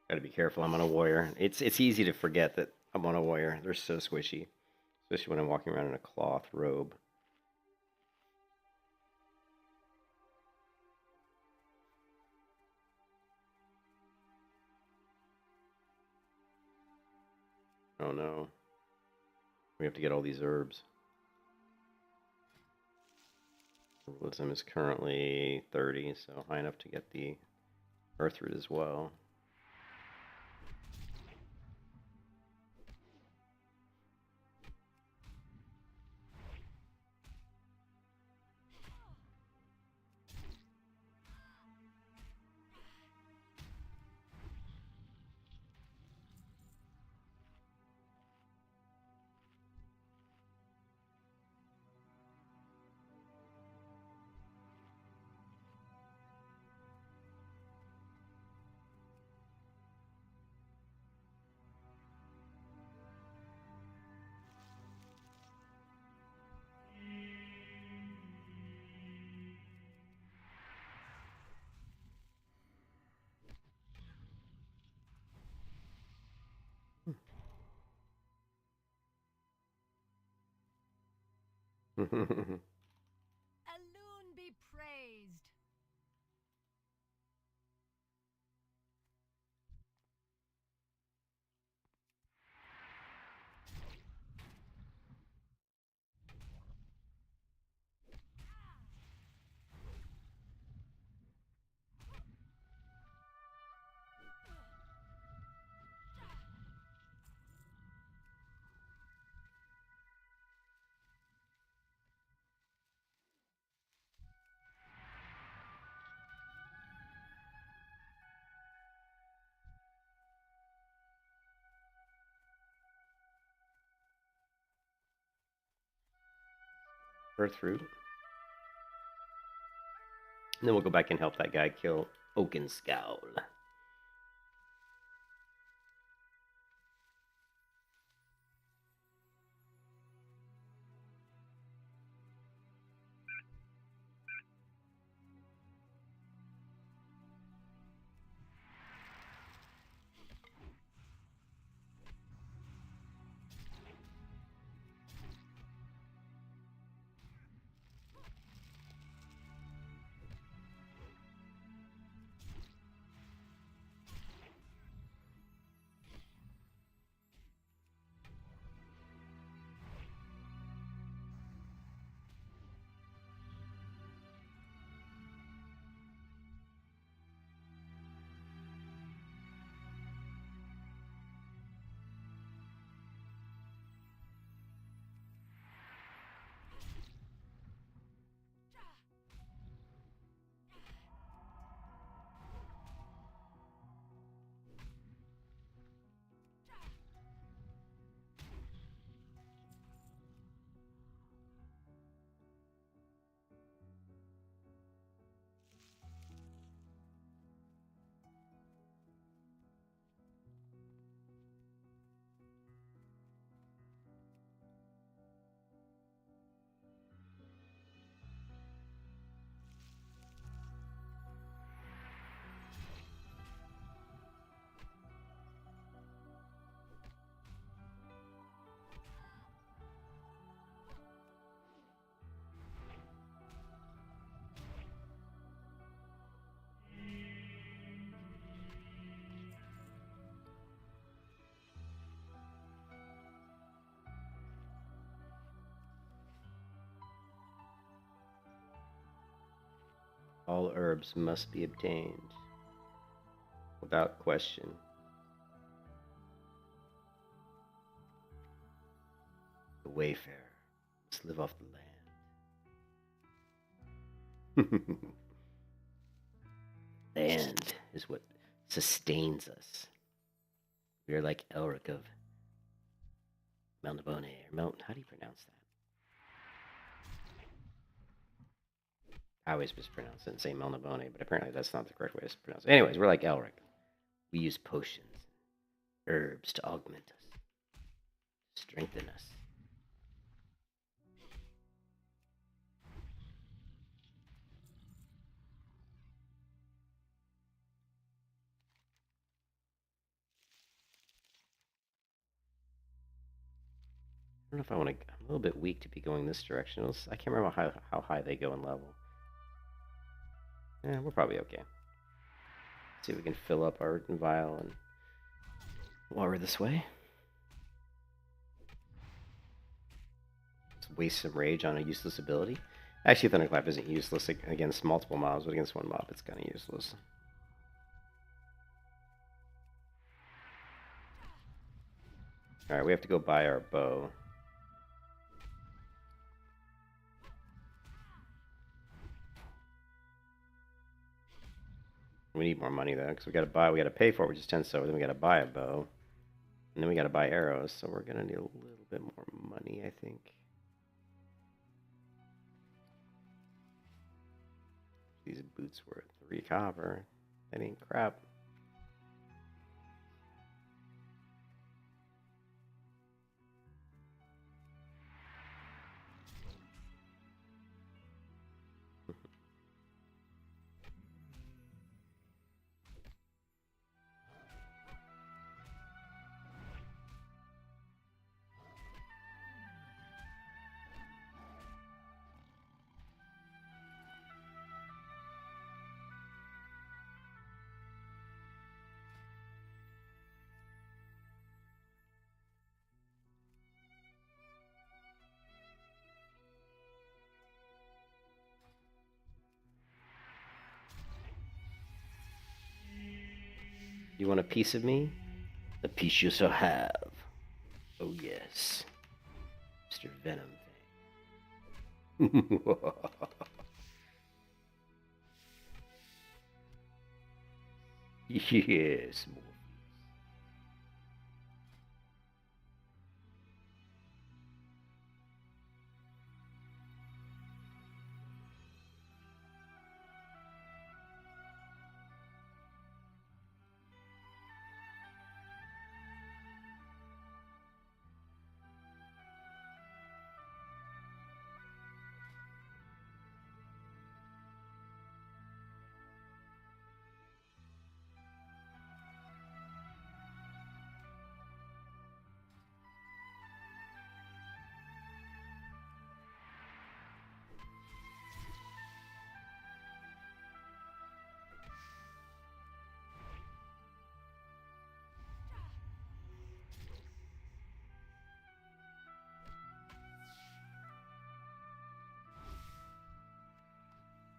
Gotta be careful. I'm on a warrior. It's easy to forget that I'm on a warrior. They're so squishy, especially when I'm walking around in a cloth robe. Oh no. We have to get all these herbs. Wisdom is currently 30, so high enough to get the earth root as well. Alone be praised. Earth root. And then we'll go back and help that guy kill Oakenscowl. All herbs must be obtained. Without question. The Wayfarer must live off the land. Land is what sustains us. We are like Elric of Melnibone, or how do you pronounce that? I always mispronounce it and say Melnibone, but apparently that's not the correct way to pronounce it. Anyways, we're like Elric. We use potions, herbs to augment us, strengthen us. I don't know if I want to. I'm a little bit weak to be going this direction. I can't remember how high they go in level. Yeah, we're probably okay. Let's see if we can fill up our vial and while we're this way. Let's waste some rage on a useless ability. Actually, Thunderclap isn't useless against multiple mobs, but against one mob, it's kind of useless. Alright, we have to go buy our bow. We need more money though, because we gotta pay for it, which is 10 silver, then we gotta buy a bow. And then we gotta buy arrows, so we're gonna need a little bit more money, I think. These boots were 3 copper. That ain't crap. You want a piece of me? A piece you shall have. Oh yes. Mr. Venom thing. Yes.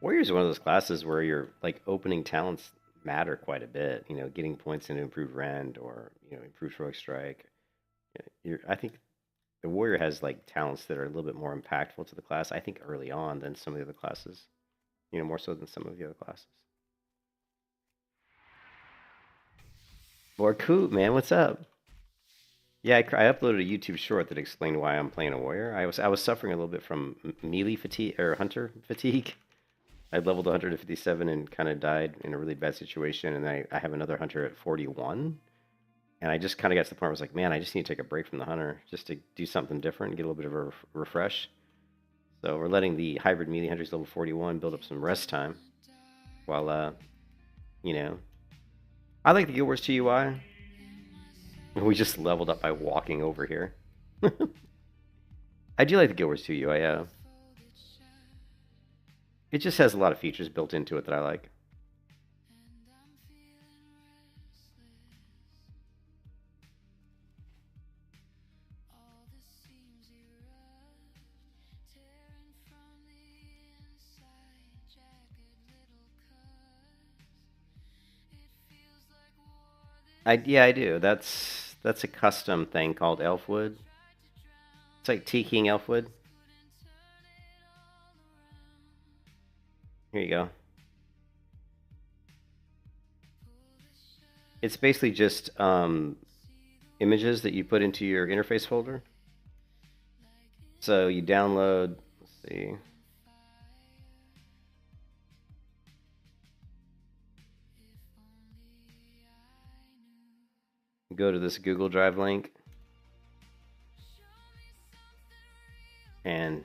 Warrior is one of those classes where your like opening talents matter quite a bit. You know, getting points into improved rend or improved heroic strike. I think the warrior has like talents that are a little bit more impactful to the class. I think early on than some of the other classes. More so than some of the other classes. Lord Coop, man, what's up? Yeah, I uploaded a YouTube short that explained why I'm playing a warrior. I was suffering a little bit from melee fatigue or hunter fatigue. I leveled 157 and kind of died in a really bad situation, and I have another hunter at 41. And I just kind of got to the point where I was like, man, I just need to take a break from the hunter just to do something different and get a little bit of a refresh. So we're letting the hybrid melee hunters level 41 build up some rest time while, I like the Guild Wars 2 UI. We just leveled up by walking over here. I do like the Guild Wars 2 UI, yeah. It just has a lot of features built into it that I like. Yeah, I do. That's a custom thing called Elfwood. It's like King Elfwood. Here you go. It's basically just images that you put into your interface folder. So you download, let's see. Go to this Google Drive link and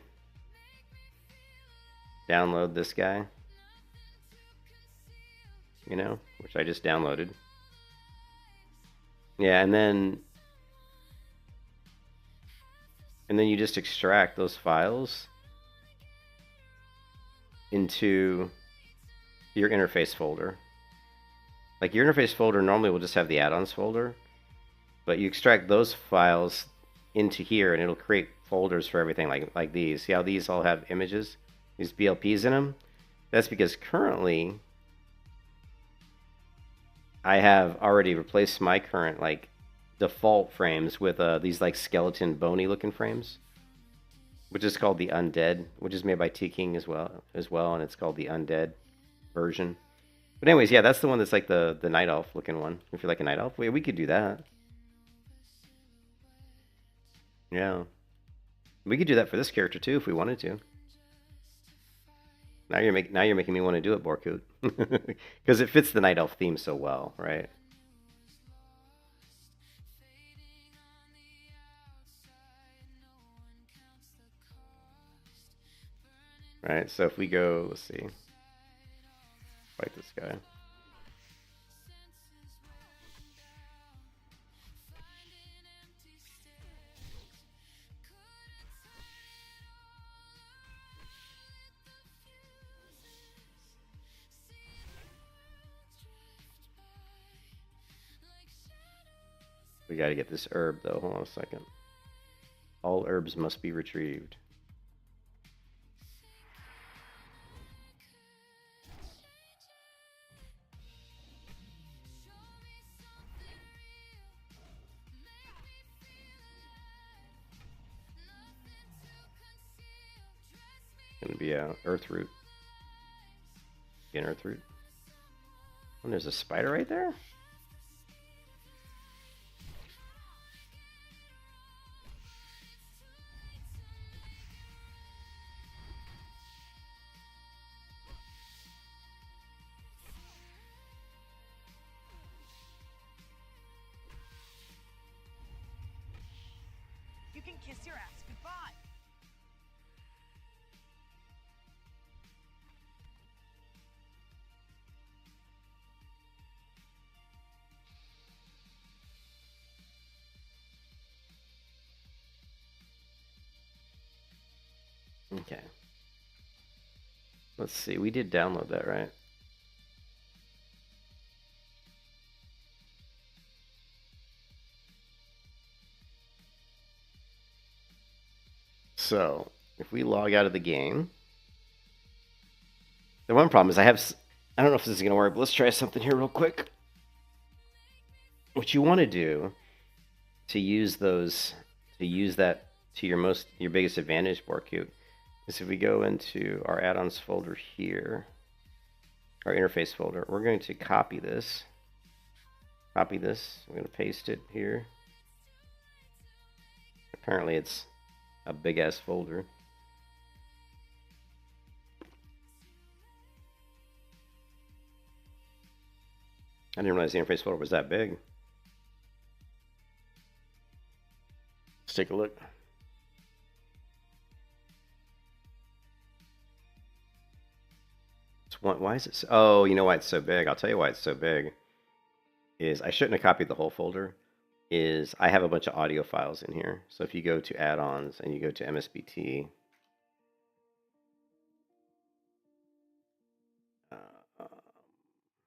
download this guy, which I just downloaded. Yeah, and then you just extract those files into your interface folder. Like your interface folder normally will just have the add-ons folder, but you extract those files into here and it'll create folders for everything like these. See how these all have images? These BLPs in them? That's because currently I have already replaced my current default frames with these skeleton bony looking frames, which is called the Undead, which is made by King as well, and it's called the Undead version. But anyways, yeah, that's the one that's like the night elf looking one. If you're like a night elf, we could do that. Yeah, we could do that for this character too if we wanted to. Now you're making me want to do it, Borkut, because it fits the night elf theme so well, right? Right. So if we go, let's see, fight this guy. We got to get this herb, though. Hold on a second. All herbs must be retrieved. Gonna be a earth root. An earth root. And there's a spider right there? You can kiss your ass goodbye. Okay. Let's see. We did download that, right? So, if we log out of the game, the one problem is I don't know if this is going to work, but let's try something here real quick. What you want to do to use that to your biggest advantage, Borkut, is if we go into our add-ons folder here, our interface folder, we're going to copy this. We're going to paste it here. Apparently it's a big ass folder. I didn't realize the interface folder was that big. Let's take a look. Why is it so, oh, you know why it's so big? I'll tell you why it's so big. Is I shouldn't have copied the whole folder. Is I have a bunch of audio files in here. So if you go to add-ons and you go to MSBT,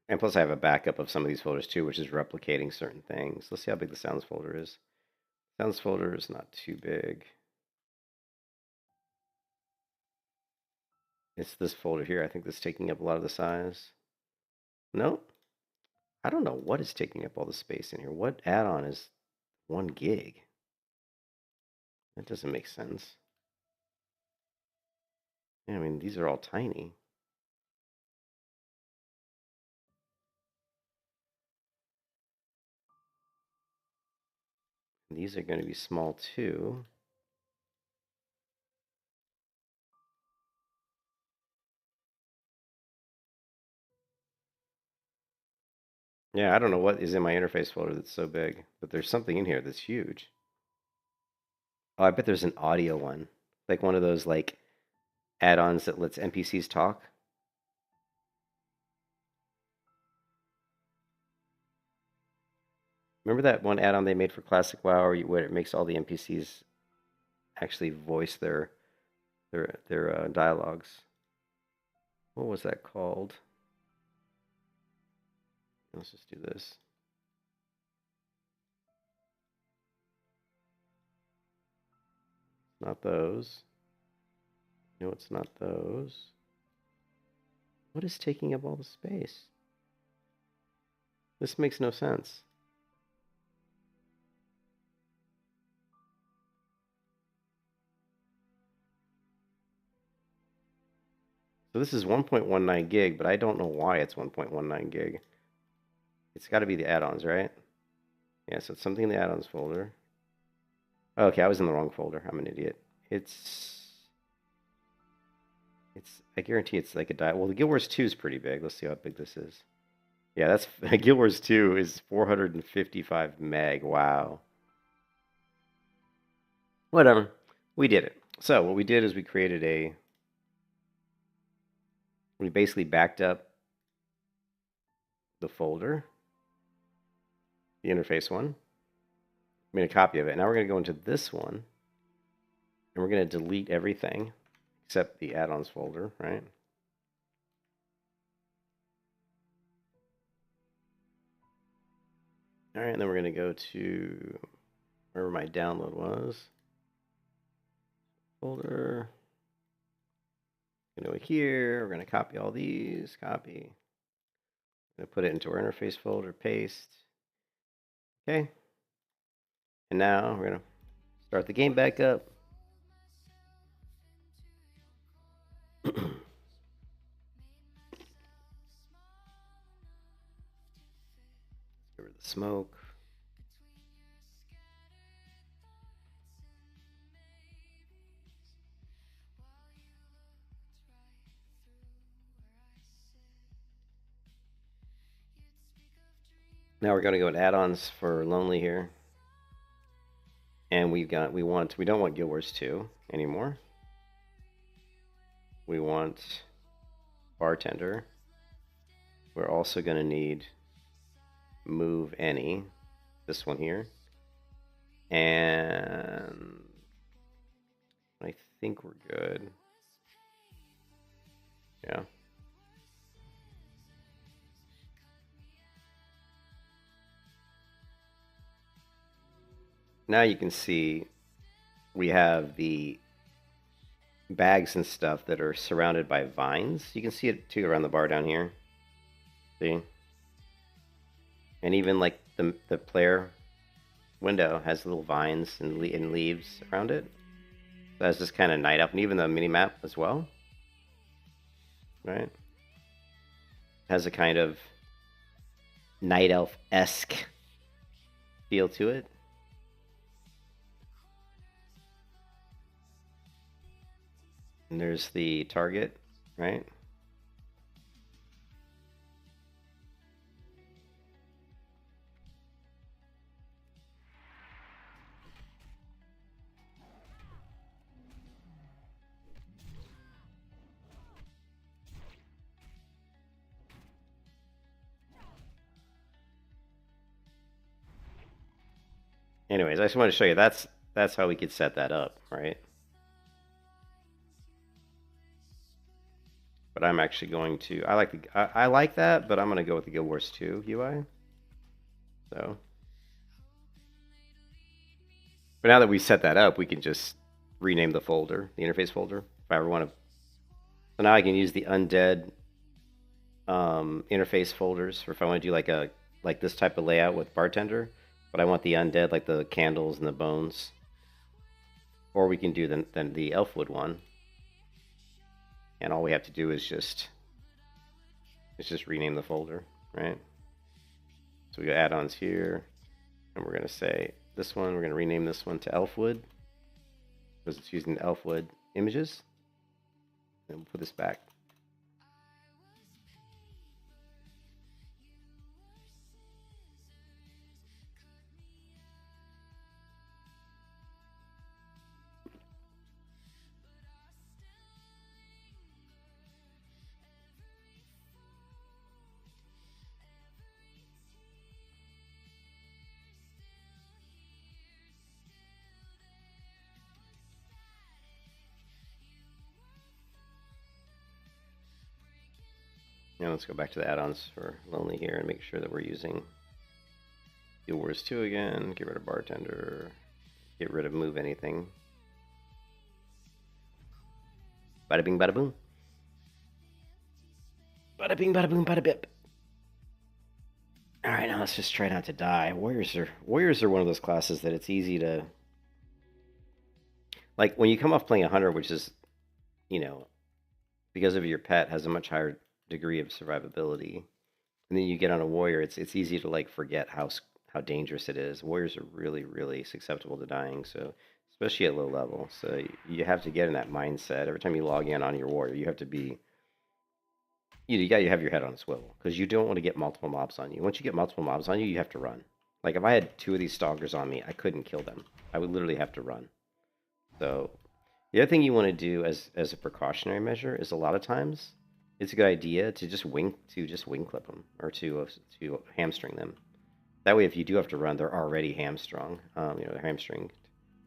and plus I have a backup of some of these folders too, which is replicating certain things. Let's see how big the sounds folder is. Sounds folder is not too big. It's this folder here. I think that's taking up a lot of the size. Nope. I don't know what is taking up all the space in here. What add-on is 1 gig? That doesn't make sense. Yeah, I mean, these are all tiny. These are going to be small too. Yeah, I don't know what is in my interface folder that's so big, but there's something in here that's huge. Oh, I bet there's an audio one. Like one of those like add-ons that lets NPCs talk. Remember that one add-on they made for Classic WoW where it makes all the NPCs actually voice their dialogues? What was that called? Let's just do this. Not those. No, it's not those. What is taking up all the space? This makes no sense. So this is 1.19 gig, but I don't know why it's 1.19 gig. It's got to be the add-ons, right? Yeah, so it's something in the add-ons folder. Oh, okay, I was in the wrong folder. I'm an idiot. I guarantee it's like a well, the Guild Wars 2 is pretty big. Let's see how big this is. Yeah, that's Guild Wars 2 is 455 meg. Wow. Whatever. We did it. So what we did is we basically backed up the folder, the interface one, made a copy of it. Now we're going to go into this one, and we're going to delete everything except the add-ons folder, right? All right, and then we're going to go to wherever my download was. Folder. Go here. We're going to copy all these. Copy. I'm going to put it into our interface folder. Paste. Okay. And now we're going to start the game back up. Get rid of the smoke. Now we're going to go to add-ons for Lonely here. And we don't want Guild Wars 2 anymore. We want Bartender. We're also going to need Move Any, this one here. And I think we're good. Yeah. Now you can see we have the bags and stuff that are surrounded by vines. You can see it too around the bar down here. See? And even like the player window has little vines and leaves around it. So that's just kind of night elf, and even the mini map as well. Right? Has a kind of night elf-esque feel to it. And there's the target, right? Anyways, I just wanted to show you that's how we could set that up, right? But I'm actually going to I like that, but I'm going to go with the Guild Wars 2 UI. So, but now that we set that up, we can just rename the folder, the interface folder, if I ever want to. So now I can use the undead interface folders, or if I want to do like a like this type of layout with bartender, but I want the undead, like the candles and the bones. Or we can do the elfwood one, and all we have to do is just rename the folder, right? So we got add-ons here, and we're gonna say this one. We're gonna rename this one to elfwood because it's using the elfwood images. And we'll put this back. Now let's go back to the add-ons for Lonely here and make sure that we're using Fuel Wars 2 again. Get rid of bartender. Get rid of move anything. Bada bing, bada boom. Bada bing, bada boom, bada bip. All right, now let's just try not to die. Warriors are one of those classes that it's easy to, like when you come off playing a hunter, which is, you know, because of your pet has a much higher degree of survivability, and then you get on a warrior, it's easy to like forget how dangerous it is. Warriors are really susceptible to dying, so especially at low level. So you have to get in that mindset every time you log in on your warrior. You have to be, you got to have your head on a swivel because you don't want to get multiple mobs on you. Once you get multiple mobs on you, you have to run. Like if I had 2 of these stalkers on me, I couldn't kill them. I would literally have to run. So the other thing you want to do as a precautionary measure is a lot of times it's a good idea to just wing clip them or to hamstring them. That way, if you do have to run, they're already hamstrung. They're hamstringed,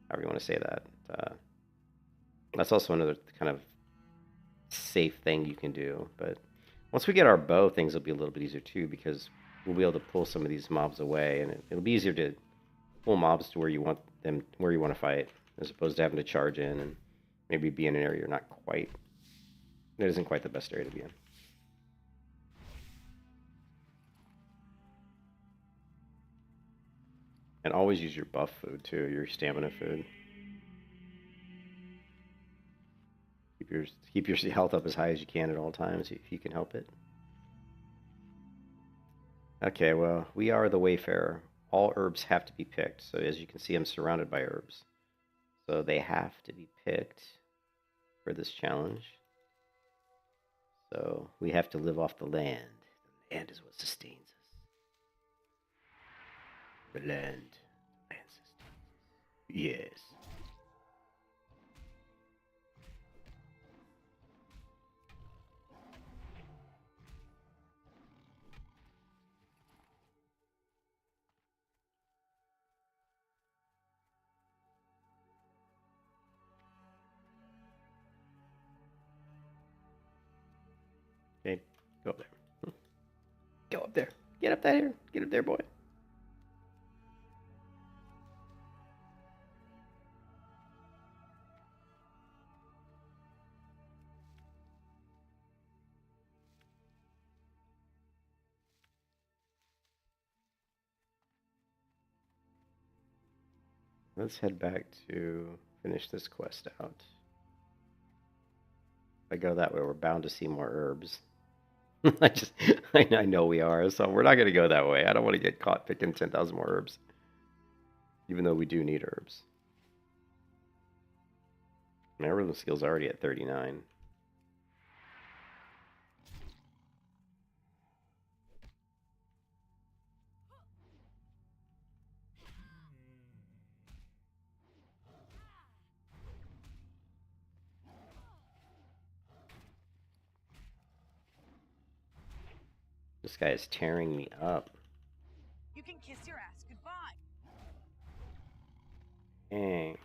however you want to say that. That's also another kind of safe thing you can do. But once we get our bow, things will be a little bit easier too because we'll be able to pull some of these mobs away, and it'll be easier to pull mobs to where you want to fight, as opposed to having to charge in and maybe be in an area you're not quite. It isn't quite the best area to be in. And always use your buff food too, your stamina food. Keep your health up as high as you can at all times if you can help it. Okay, well, we are the Wayfarer. All herbs have to be picked. So as you can see, I'm surrounded by herbs. So they have to be picked for this challenge. So we have to live off the land. The land is what sustains us. The land sustains us. Yes. Okay, go up there. Go up there. Get up there. Get up there, boy. Let's head back to finish this quest out. If I go that way, we're bound to see more herbs. I know we are, so we're not going to go that way. I don't want to get caught picking 10,000 more herbs. Even though we do need herbs. My rhythm skill's already at 39. This guy is tearing me up. You can kiss your ass goodbye. Dang.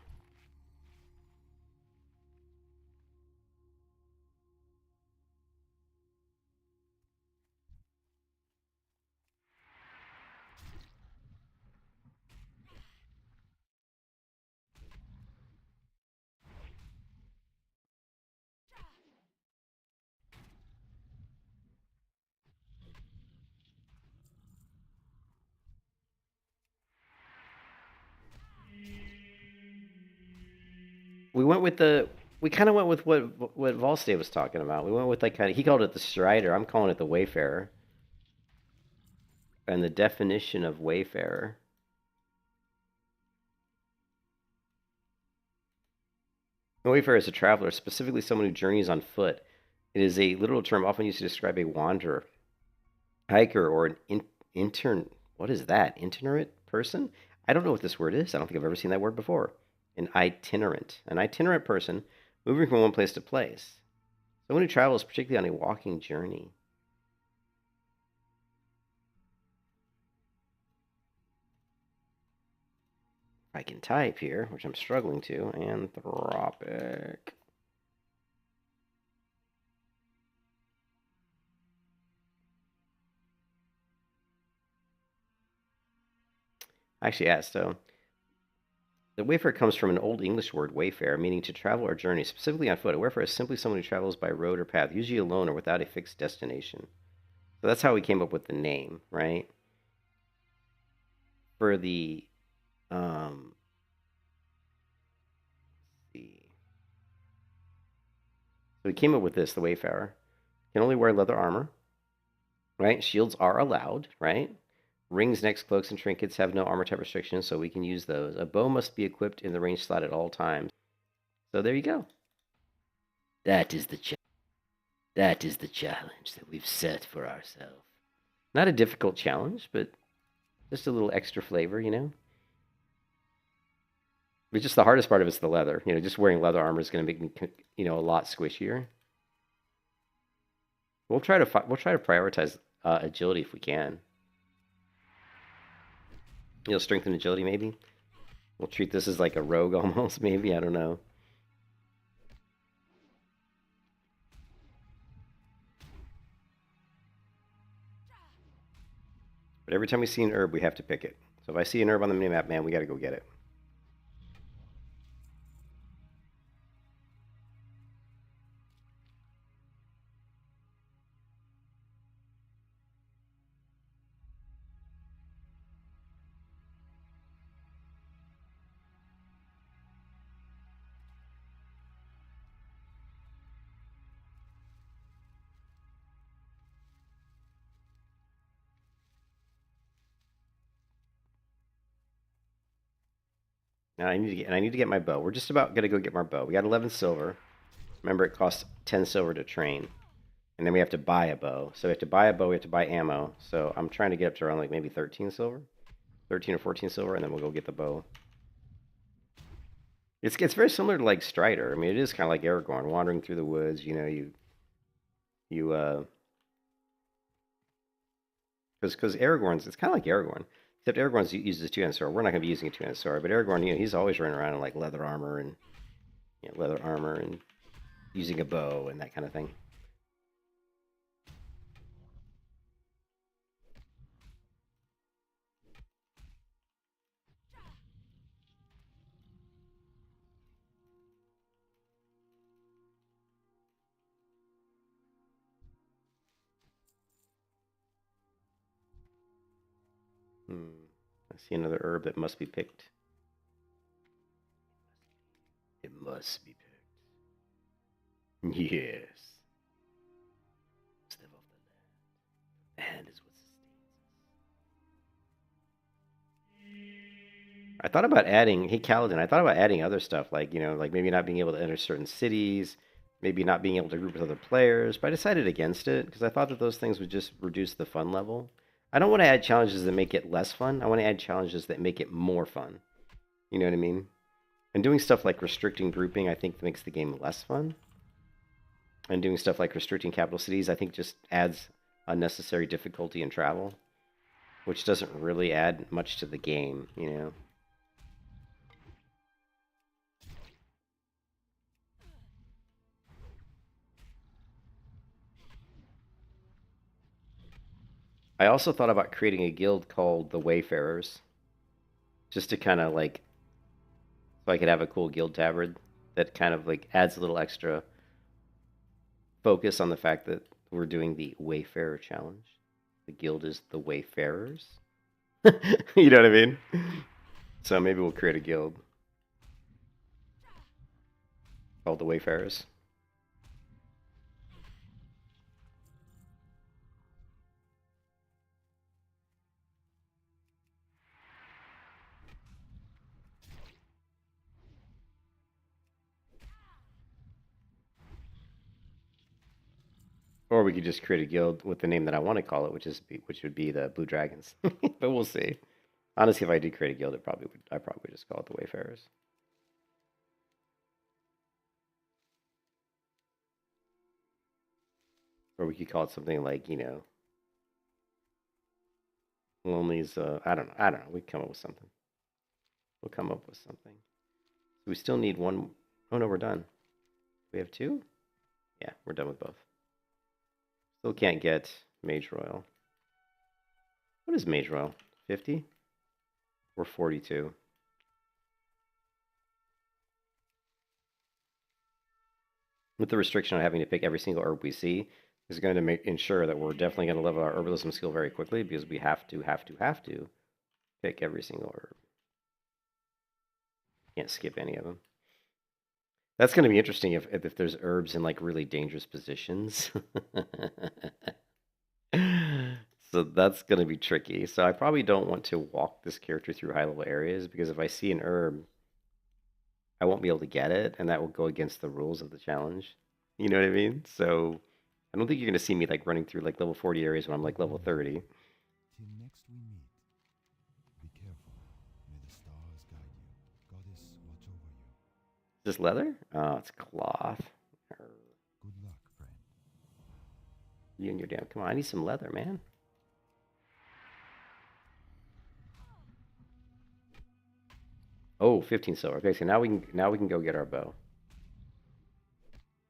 we went with the we kind of went with what Volstay was talking about. We went with like kind of he called it the Strider. I'm calling it the Wayfarer. And the definition of Wayfarer. A wayfarer is a traveler, specifically someone who journeys on foot. It is a literal term often used to describe a wanderer, hiker, or an intern. What is that? Itinerant person? I don't know what this word is. I don't think I've ever seen that word before. An itinerant. An itinerant person moving from one place to place. Someone who travels particularly on a walking journey. I can type here, which I'm struggling to. Anthropic. Actually, yeah, so the wayfarer comes from an Old English word, wayfare, meaning to travel or journey, specifically on foot. A wayfarer is simply someone who travels by road or path, usually alone or without a fixed destination. So that's how we came up with the name, right? For the, see. So we came up with this, the wayfarer. Can only wear leather armor, right? Shields are allowed, right? Rings, necks, cloaks, and trinkets have no armor type restrictions, so we can use those. A bow must be equipped in the range slot at all times. So there you go. That is the challenge that we've set for ourselves. Not a difficult challenge, but just a little extra flavor, you know? But just the hardest part of it's the leather. You know, just wearing leather armor is going to make me, you know, a lot squishier. We'll try to prioritize agility if we can. You know, strength and agility, maybe. We'll treat this as like a rogue almost, maybe. I don't know. But every time we see an herb, we have to pick it. So if I see an herb on the minimap, man, we got to go get it. Now I need to get my bow. We're just about gonna go get my bow. We got 11 silver. Remember, it costs 10 silver to train, and then we have to buy a bow. So we have to buy a bow. We have to buy ammo. So I'm trying to get up to around like maybe 13 silver, 13 or 14 silver, and then we'll go get the bow. It's very similar to like Strider. I mean, it is kind of like Aragorn, wandering through the woods. You know, because Aragorn's, it's kind of like Aragorn. Except Aragorn uses a two-handed sword. We're not going to be using a two-handed sword, but Aragorn, you know, he's always running around in like leather armor and using a bow and that kind of thing. I see another herb that must be picked. It must be picked. Yes. Live off the land. Is what sustains us. I thought about adding, hey Kaladin, I thought about adding other stuff, like, you know, like maybe not being able to enter certain cities, maybe not being able to group with other players, but I decided against it because I thought that those things would just reduce the fun level. I don't want to add challenges that make it less fun. I want to add challenges that make it more fun. You know what I mean? And doing stuff like restricting grouping, I think makes the game less fun. And doing stuff like restricting capital cities, I think just adds unnecessary difficulty in travel, which doesn't really add much to the game, you know? I also thought about creating a guild called the Wayfarers, just to kind of like, so I could have a cool guild tabard that kind of like adds a little extra focus on the fact that we're doing the Wayfarer challenge. The guild is the Wayfarers. You know what I mean? So maybe we'll create a guild. called the Wayfarers. Or we could just create a guild with the name that I want to call it, which would be the Blue Dragons. But we'll see. Honestly, if I did create a guild, I probably would just call it the Wayfarers. Or we could call it something like, you know, Lonely's. I don't know. We can come up with something. We'll come up with something. So we still need one. Oh no, we're done. We have two. Yeah, we're done with both. Still can't get Mage Royal. What is Mage Royal? 50? Or 42? With the restriction on having to pick every single herb we see, is going to ensure that we're definitely going to level our herbalism skill very quickly because we have to pick every single herb. Can't skip any of them. That's going to be interesting if there's herbs in like really dangerous positions. So that's going to be tricky. So I probably don't want to walk this character through high level areas because if I see an herb, I won't be able to get it, and that will go against the rules of the challenge. You know what I mean? So I don't think you're going to see me like running through like level 40 areas when I'm like level 30. Till next we meet. Be careful. May the stars guide you. Goddess watch over you. Is this leather? Oh, it's cloth. Good luck, friend. You and your damn. Come on, I need some leather, man. Oh, 15 silver. Okay, so now we can go get our bow.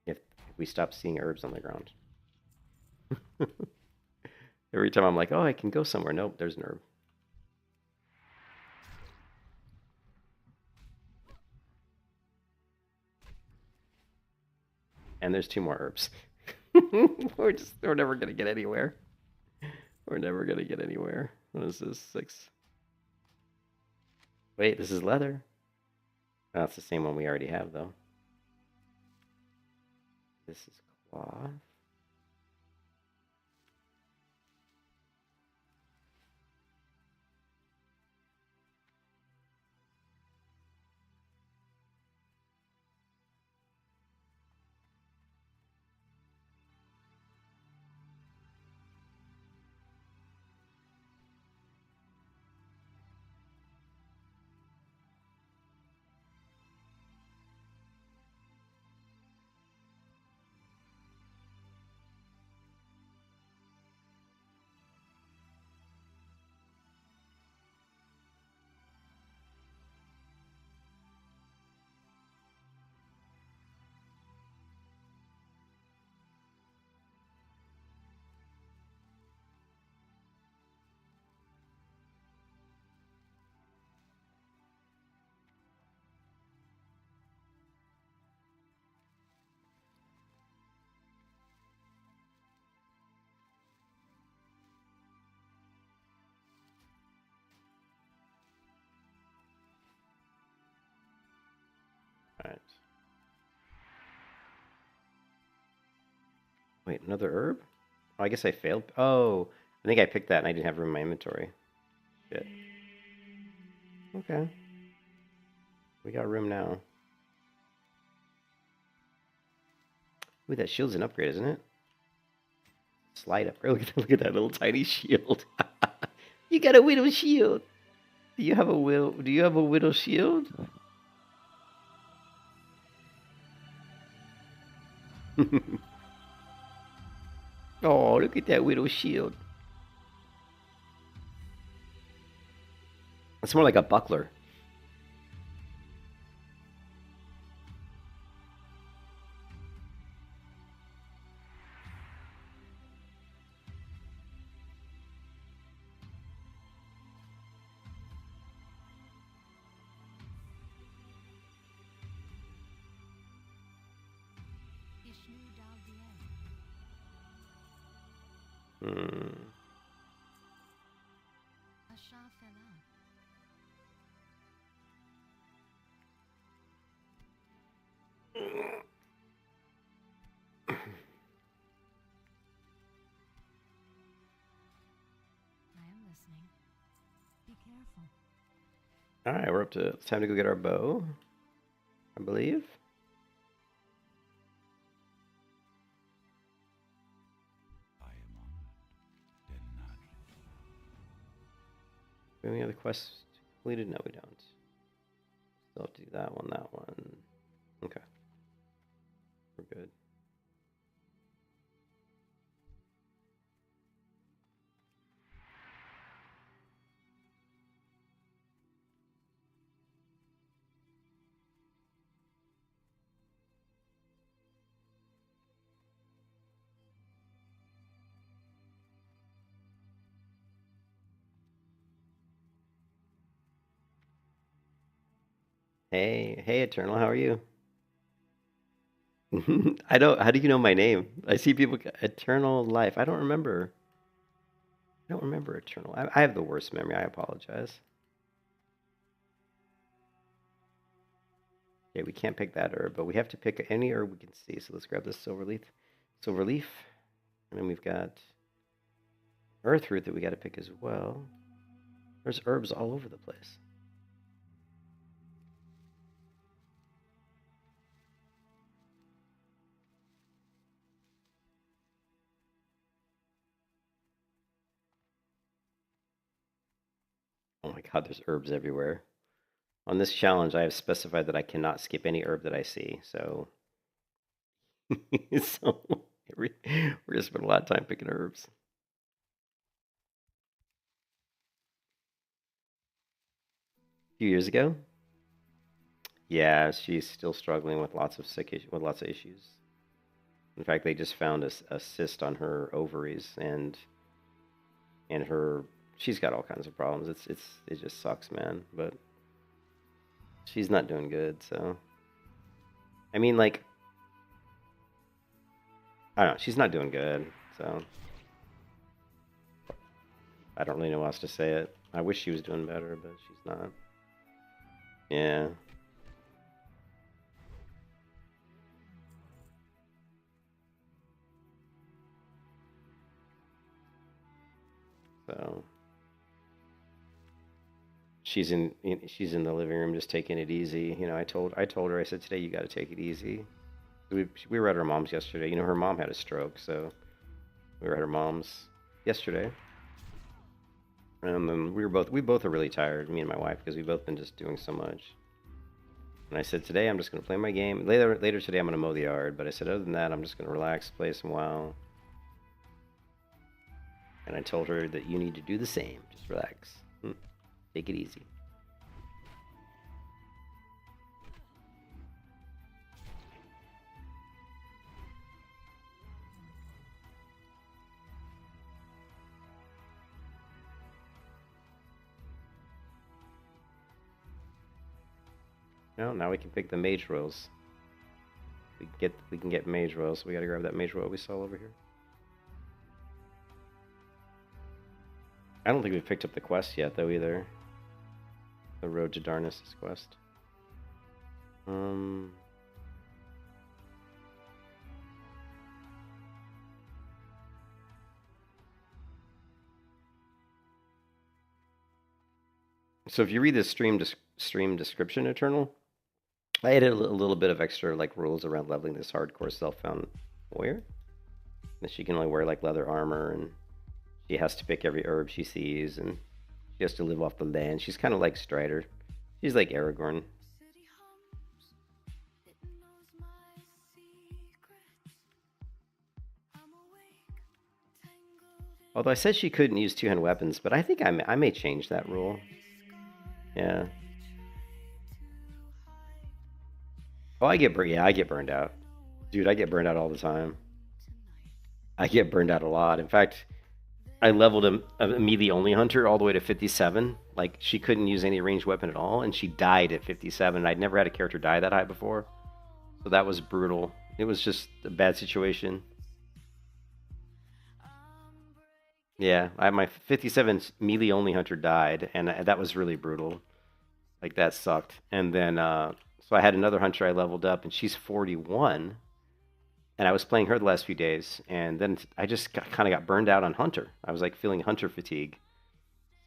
If we stop seeing herbs on the ground. Every time I'm like, oh, I can go somewhere. Nope, there's an herb. And there's 2 more herbs. we're never gonna get anywhere. We're never gonna get anywhere. What is this? 6. Wait, this is leather. Oh, it's the same one we already have, though. This is cloth. All right. Wait, another herb? Oh, I guess I failed. Oh, I think I picked that and I didn't have room in my inventory. Shit. Okay. We got room now. Ooh, that shield's an upgrade, isn't it? Slide upgrade. Look at that little tiny shield. You got a widow shield. Do you have a widow shield? Oh, look at that widow shield. It's more like a buckler. Hmm. careful. All right, we're up to. It's time to go get our bow, I believe. I am honored, denied. Do we have any other quests completed? No, we don't. Still have to do that one, that one. Okay. We're good. Hey, Eternal, how are you? I don't. How do you know my name? I see people. Eternal Life. I don't remember. I don't remember Eternal. I have the worst memory. I apologize. Okay, we can't pick that herb, but we have to pick any herb we can see. So let's grab this silver leaf. And then we've got earth root that we got to pick as well. There's herbs all over the place. Oh my god, there's herbs everywhere. On this challenge, I have specified that I cannot skip any herb that I see, so... so we're going to spend a lot of time picking herbs. A few years ago? Yeah, she's still struggling with lots of issues. In fact, they just found a cyst on her ovaries, and she's got all kinds of problems. It just sucks, man. But she's not doing good. So, I mean, like, I don't know. She's not doing good. So, I don't really know how else to say it. I wish she was doing better, but she's not. Yeah. So she's in the living room just taking it easy. You know, I told her, I said, today you got to take it easy. We were at her mom's yesterday. You know, her mom had a stroke, so we were at her mom's yesterday. And then we both are really tired, me and my wife, because we've both been just doing so much. And I said, today I'm just going to play my game. Later today I'm going to mow the yard, but I said, other than that, I'm just going to relax, play some WoW. And I told her that you need to do the same. Just relax. Take it easy. Well, now we can pick the mage rolls. We can get mage rolls. So we got to grab that mage roll we saw over here. I don't think we've picked up the quest yet, though, either. The Road to Darkness quest. So if you read the stream description, Eternal, I added a little bit of extra like rules around leveling this hardcore self-found warrior. That she can only wear like leather armor, and she has to pick every herb she sees, and she has to live off the land. She's kind of like Strider. She's like Aragorn. City hums, it knows my secrets. I'm awake, tangled in Although I said she couldn't use two-hand weapons, but I think I may change that rule. Yeah. Oh, I get burned out. Dude, I get burned out all the time. I get burned out a lot. In fact, I leveled a melee only hunter all the way to 57. Like, she couldn't use any ranged weapon at all, and she died at 57. I'd never had a character die that high before. So that was brutal. It was just a bad situation. Yeah, my 57 melee only hunter died, and that was really brutal. Like, that sucked. And then, so I had another hunter I leveled up, and she's 41. And I was playing her the last few days, and then I just kind of got burned out on hunter. I was like feeling hunter fatigue.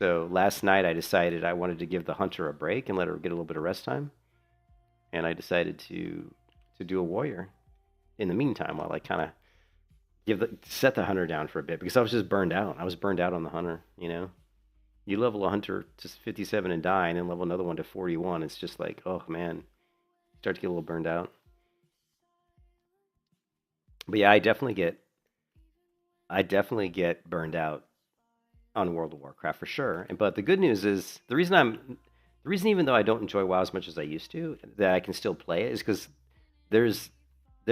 So last night I decided I wanted to give the hunter a break and let her get a little bit of rest time, and I decided to do a warrior in the meantime while I kind of set the hunter down for a bit because I was just burned out. I was burned out on the hunter. You know, you level a hunter to 57 and die, and then level another one to 41. It's just like, oh man, start to get a little burned out. But yeah, I definitely get burned out on World of Warcraft for sure. But the good news is the reason even though I don't enjoy WoW as much as I used to, that I can still play it is because there's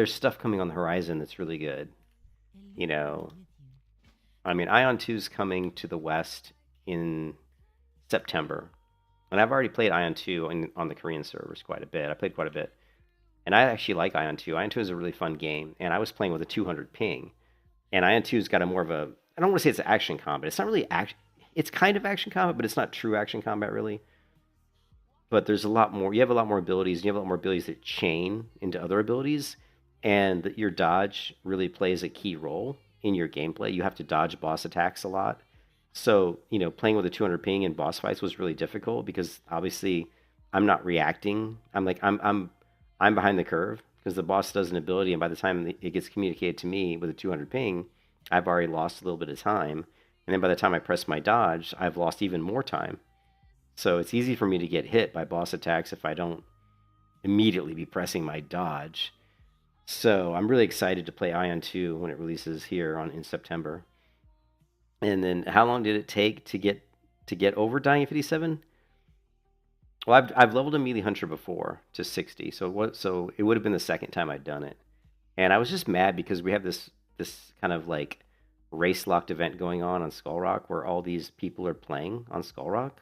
stuff coming on the horizon that's really good. You know, I mean, Ion 2 is coming to the West in September, and I've already played Ion 2 on the Korean servers quite a bit. I played quite a bit, and I actually like Ion 2. Ion 2 is a really fun game, and I was playing with a 200 ping, and Ion 2's got a more of a, I don't want to say it's action combat. It's not really action. It's kind of action combat, but it's not true action combat really. But there's a lot more. You have a lot more abilities. And you have a lot more abilities that chain into other abilities, and your dodge really plays a key role in your gameplay. You have to dodge boss attacks a lot. So, playing with a 200 ping in boss fights was really difficult because obviously I'm not reacting. I'm behind the curve because the boss does an ability, and by the time it gets communicated to me with a 200 ping, I've already lost a little bit of time. And then by the time I press my dodge, I've lost even more time. So it's easy for me to get hit by boss attacks if I don't immediately be pressing my dodge. So I'm really excited to play Ion 2 when it releases here in September. And then how long did it take to get over dying at 57? Well, I've leveled a melee hunter before to 60, so it would have been the second time I'd done it. And I was just mad because we have this kind of like race locked event going on SKULLROCK where all these people are playing on SKULLROCK.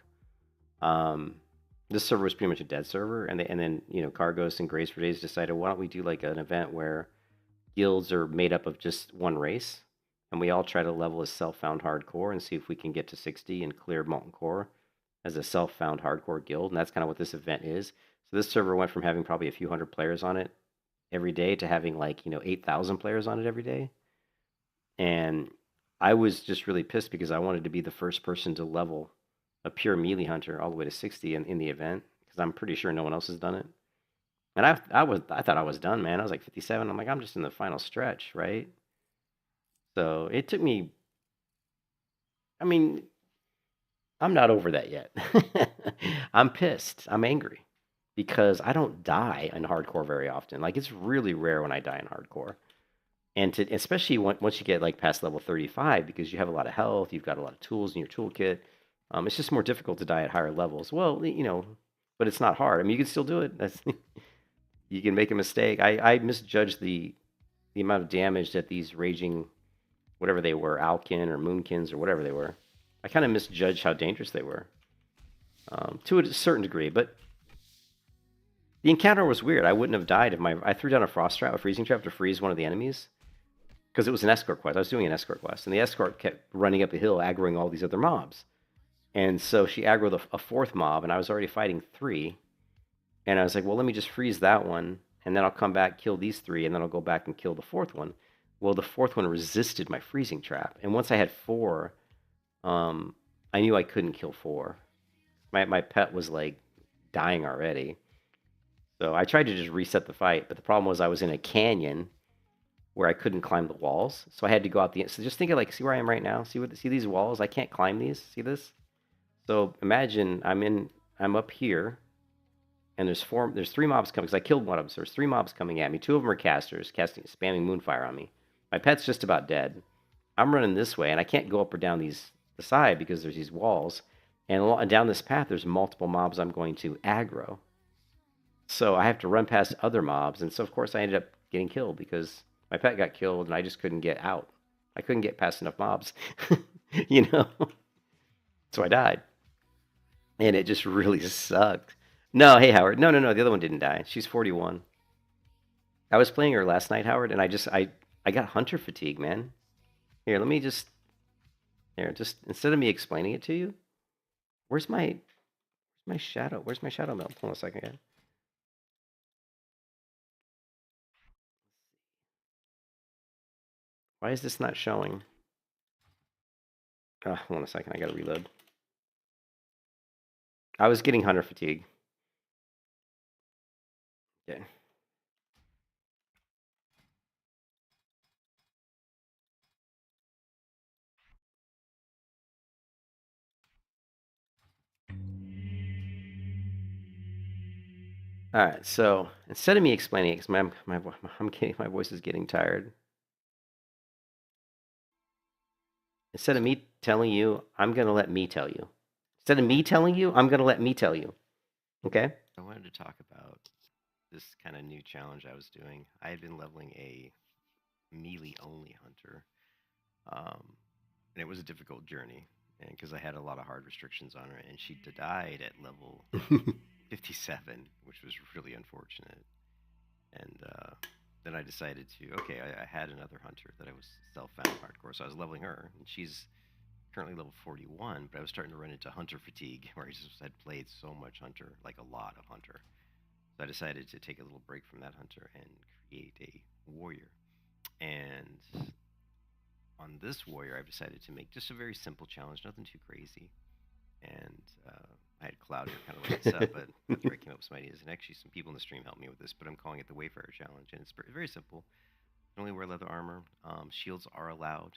This server was pretty much a dead server, and then Cargos and Grace for Days decided, why don't we do like an event where guilds are made up of just one race, and we all try to level as self-found hardcore and see if we can get to 60 and clear Molten Core as a self-found hardcore guild, and that's kind of what this event is. So this server went from having probably a few hundred players on it every day to having 8,000 players on it every day, and I was just really pissed because I wanted to be the first person to level a pure melee hunter all the way to 60 in the event because I'm pretty sure no one else has done it. And I thought I was done, man. I was like 57. I'm like, I'm just in the final stretch, right? So it took me. I mean, I'm not over that yet. I'm pissed. I'm angry because I don't die in hardcore very often. Like it's really rare when I die in hardcore, and especially once you get past level 35 because you have a lot of health, you've got a lot of tools in your toolkit. It's just more difficult to die at higher levels. Well, but it's not hard. I mean, you can still do it. That's you can make a mistake. I misjudged the amount of damage that these raging, whatever they were, Alkin or Moonkins or whatever they were. I kind of misjudged how dangerous they were to a certain degree. But the encounter was weird. I wouldn't have died if I threw down a freezing trap to freeze one of the enemies because it was an escort quest. I was doing an escort quest, and the escort kept running up the hill, aggroing all these other mobs. And so she aggroed a fourth mob, and I was already fighting 3. And I was like, well, let me just freeze that one, and then I'll come back, kill these 3, and then I'll go back and kill the 4th one. Well, the 4th one resisted my freezing trap. And once I had 4, I knew I couldn't kill 4. My pet was, dying already. So I tried to just reset the fight, but the problem was I was in a canyon where I couldn't climb the walls. So I had to go out so just think of, see where I am right now? See these walls? I can't climb these. See this? So imagine I'm up here, and there's 3 mobs coming because I killed one of them. So there's 3 mobs coming at me. 2 of them are casters, spamming Moonfire on me. My pet's just about dead. I'm running this way, and I can't go up or down the side because there's these walls. And down this path, there's multiple mobs I'm going to aggro. So I have to run past other mobs, and so of course I ended up getting killed because my pet got killed, and I just couldn't get out. I couldn't get past enough mobs, So I died. And it just really sucked. No, hey, Howard. No. The other one didn't die. She's 41. I was playing her last night, Howard, and I got hunter fatigue, man. Here, let me just instead of me explaining it to you, where's my shadow? Where's my shadow melt? Hold on a second, again. Why is this not showing? Hold on a second. I gotta reload. I was getting hunter fatigue. Okay. All right, so instead of me explaining it, because my voice is getting tired. Instead of me telling you, I'm gonna let me tell you. Instead of me telling you, I'm gonna let me tell you. Okay? I wanted to talk about this kind of new challenge I was doing. I had been leveling a melee only hunter, and it was a difficult journey, and because I had a lot of hard restrictions on her, and she died at level 57, which was really unfortunate. And then I decided to, okay, I had another hunter that I was self-found hardcore, so I was leveling her, and she's currently level 41, but I was starting to run into hunter fatigue, where I just had played so much hunter, like a lot of hunter. So I decided to take a little break from that hunter and create a warrior. And on this warrior, I've decided to make just a very simple challenge, nothing too crazy. And I had Cloud here kind of look this up, but that's where I came up with some ideas. And actually, some people in the stream helped me with this, but I'm calling it the Wayfarer challenge, and it's very simple. You can only wear leather armor. Shields are allowed.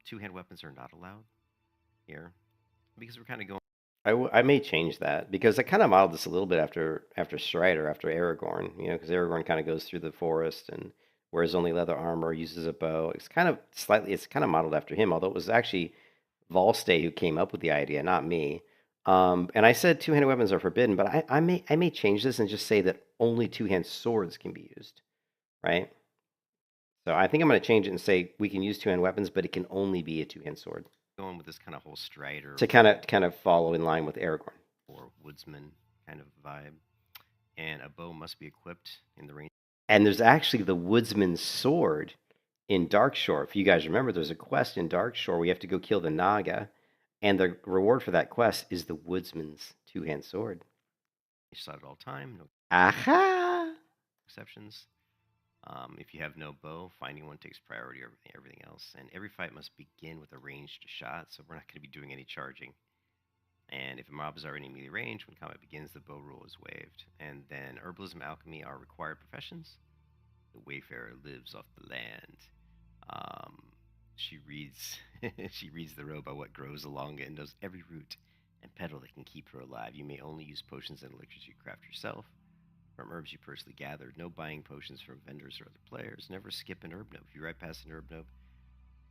Two-hand weapons are not allowed here, because we're kind of going. I may change that because I kind of modeled this a little bit after Strider, after Aragorn, because Aragorn kind of goes through the forest and wears only leather armor, uses a bow. It's kind of modeled after him, although it was actually Volstay who came up with the idea, not me. And I said two-handed weapons are forbidden, but I may change this and just say that only two-hand swords can be used, right? So I think I'm going to change it and say we can use two-hand weapons, but it can only be a two-hand sword. Going with this kind of whole Strider to kind of follow in line with Aragorn or woodsman kind of vibe, and a bow must be equipped in the range. And there's actually the woodsman's sword in Darkshore. If you guys remember, there's a quest in Darkshore where you have to go kill the Naga, and the reward for that quest is the woodsman's two-hand sword. You shot at all time. No aha exceptions. If you have no bow, finding one takes priority over everything else. And every fight must begin with a ranged shot, so we're not going to be doing any charging. And if a mob is already in melee range, when combat begins, the bow rule is waived. And then herbalism and alchemy are required professions. The Wayfarer lives off the land. She reads the robe by what grows along it and knows every root and petal that can keep her alive. You may only use potions and elixirs you craft yourself from herbs you personally gathered. No buying potions from vendors or other players. Never skip an herb node. If you ride past an herb node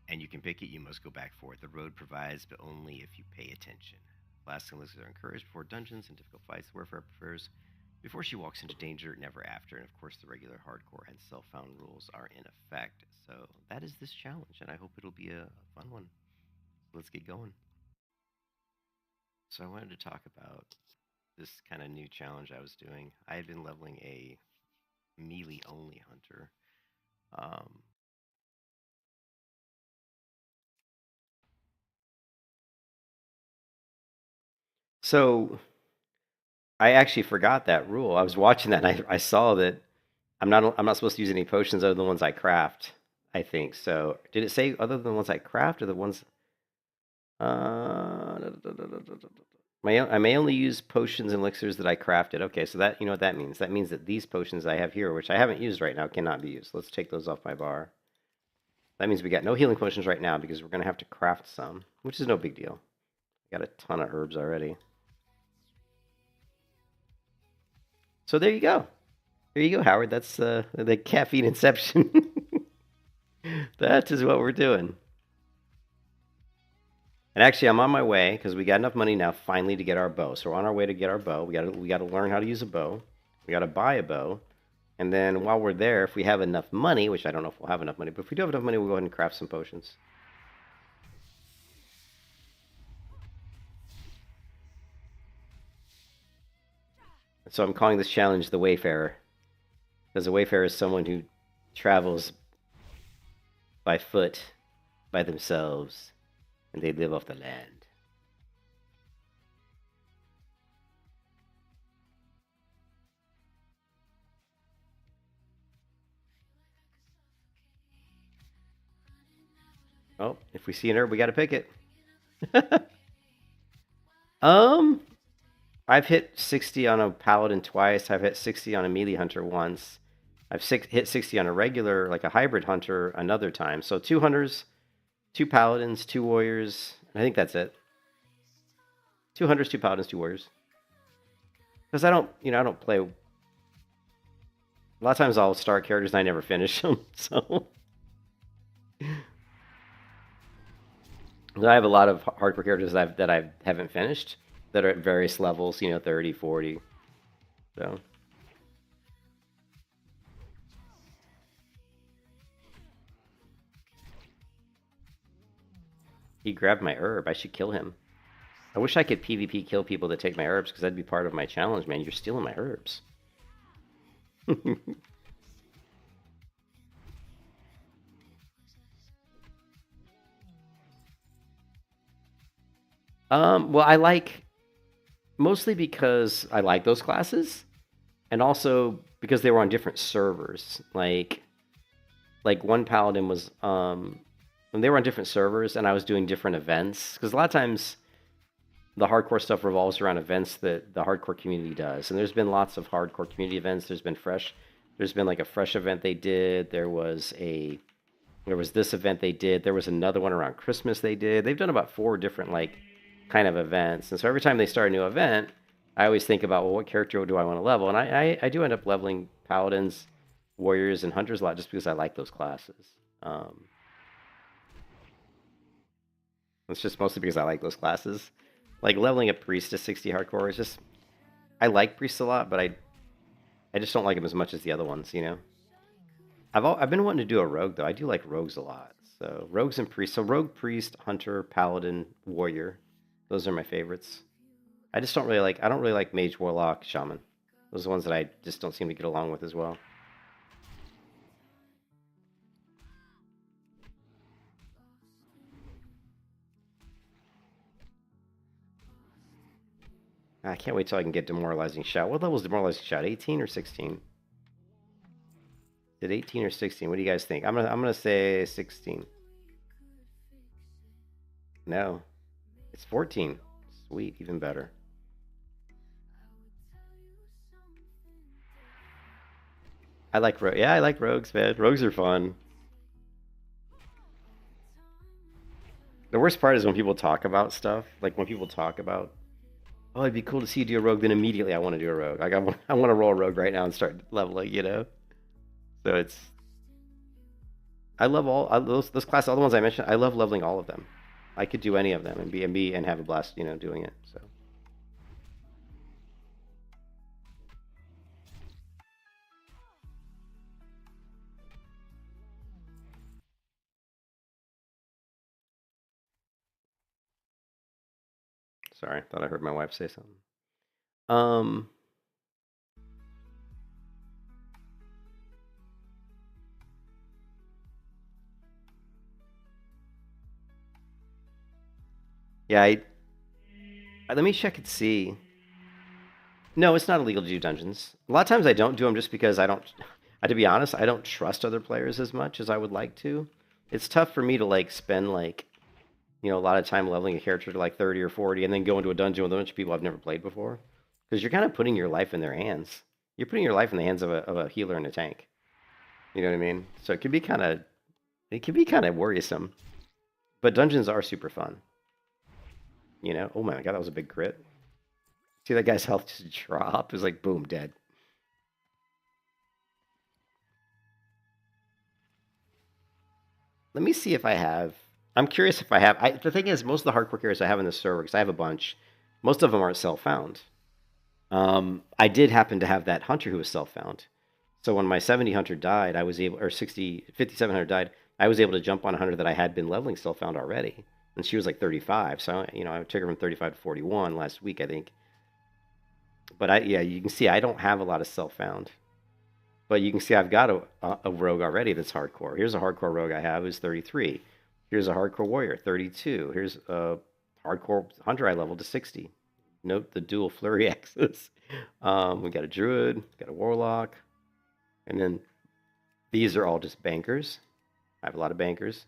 and you can pick it, you must go back for it. The road provides, but only if you pay attention. Flasks and elixirs are encouraged before dungeons and difficult fights. The Wayfarer prefers before she walks into danger, never after. And of course, the regular hardcore and self-found rules are in effect. So that is this challenge, and I hope it'll be a fun one. Let's get going. So I wanted to talk about this kind of new challenge I was doing. I had been leveling a melee only hunter. So I actually forgot that rule. I was watching that and I saw that I'm not supposed to use any potions other than the ones I craft, I think. So did it say other than the ones I craft or the ones I may only use potions and elixirs that I crafted. Okay, so that, you know what that means? That means that these potions I have here, which I haven't used right now, cannot be used. Let's take those off my bar. That means we got no healing potions right now because we're going to have to craft some, which is no big deal. Got a ton of herbs already. So there you go. There you go, Howard. That's the caffeine inception. That is what we're doing. And actually, I'm on my way because we got enough money now finally to get our bow. So we're on our way to get our bow. We got to learn how to use a bow. We got to buy a bow. And then while we're there, if we have enough money, which I don't know if we'll have enough money, but if we do have enough money, we'll go ahead and craft some potions. So I'm calling this challenge the Wayfarer. Because the Wayfarer is someone who travels by foot, by themselves, and they live off the land. Oh, if we see an herb, we gotta pick it. I've hit 60 on a paladin twice. I've hit 60 on a melee hunter once. I've hit 60 on a regular, like a hybrid hunter, another time. So 2 hunters, 2 paladins, 2 warriors. I think that's it. 2 hunters, 2 paladins, 2 warriors. Because I don't play. A lot of times I'll start characters and I never finish them. So I have a lot of hardcore characters that I haven't finished that are at various levels, 30, 40. So he grabbed my herb. I should kill him. I wish I could PvP kill people that take my herbs, because that'd be part of my challenge, man. You're stealing my herbs. Well, I like, mostly because I like those classes, and also because they were on different servers. Like one paladin was, when they were on different servers, and I was doing different events, because a lot of times the hardcore stuff revolves around events that the hardcore community does. And there's been lots of hardcore community events. There's been like a fresh event they did. There was this event they did. There was another one around Christmas they did. They've done about 4 different like kind of events. And so every time they start a new event, I always think about, well, what character do I want to level? And I do end up leveling paladins, warriors, and hunters a lot, just because I like those classes. It's just mostly because I like those classes. Like leveling a priest to 60 hardcore is just, I like priests a lot, but I just don't like them as much as the other ones, I've been wanting to do a rogue though. I do like rogues a lot. So rogues and priests. So rogue, priest, hunter, paladin, warrior. Those are my favorites. I don't really like mage, warlock, shaman. Those are the ones that I just don't seem to get along with as well. I can't wait till I can get demoralizing shout. What level is demoralizing shout? 18 or 16? Did 18 or 16? What do you guys think? I'm gonna say 16. No, it's 14. Sweet, even better. I like rogues, man. Rogues are fun. The worst part is when people talk about stuff, like when people talk about, oh, it'd be cool to see you do a rogue, then immediately I want to do a rogue. Like I want to roll a rogue right now and start leveling, So I love those classes, all the ones I mentioned. I love leveling all of them. I could do any of them and have a blast, doing it. So. Sorry, thought I heard my wife say something. Yeah, let me check and see. No, it's not illegal to do dungeons. A lot of times I don't do them just because to be honest, I don't trust other players as much as I would like to. It's tough for me to spend a lot of time leveling a character to 30 or 40 and then go into a dungeon with a bunch of people I've never played before. Because you're kind of putting your life in their hands. You're putting your life in the hands of a healer and a tank. You know what I mean? So it can be kind of worrisome. But dungeons are super fun. Oh my god, that was a big crit. See that guy's health just drop? It was like, boom, dead. Let me see if I have. I'm curious if I have. The thing is, most of the hardcore characters I have in the server, because I have a bunch, most of them aren't self-found. I did happen to have that hunter who was self-found. So when my 70 hunter died, I was able, or 57 hunter died, I was able to jump on a hunter that I had been leveling self-found already. And she was 35, so I took her from 35 to 41 last week, I think. But you can see I don't have a lot of self-found. But you can see I've got a rogue already that's hardcore. Here's a hardcore rogue I have who's 33. Here's a hardcore warrior, 32. Here's a hardcore hunter I leveled to 60. Note the dual flurry axes. We got a druid, got a warlock, and then these are all just bankers. I have a lot of bankers.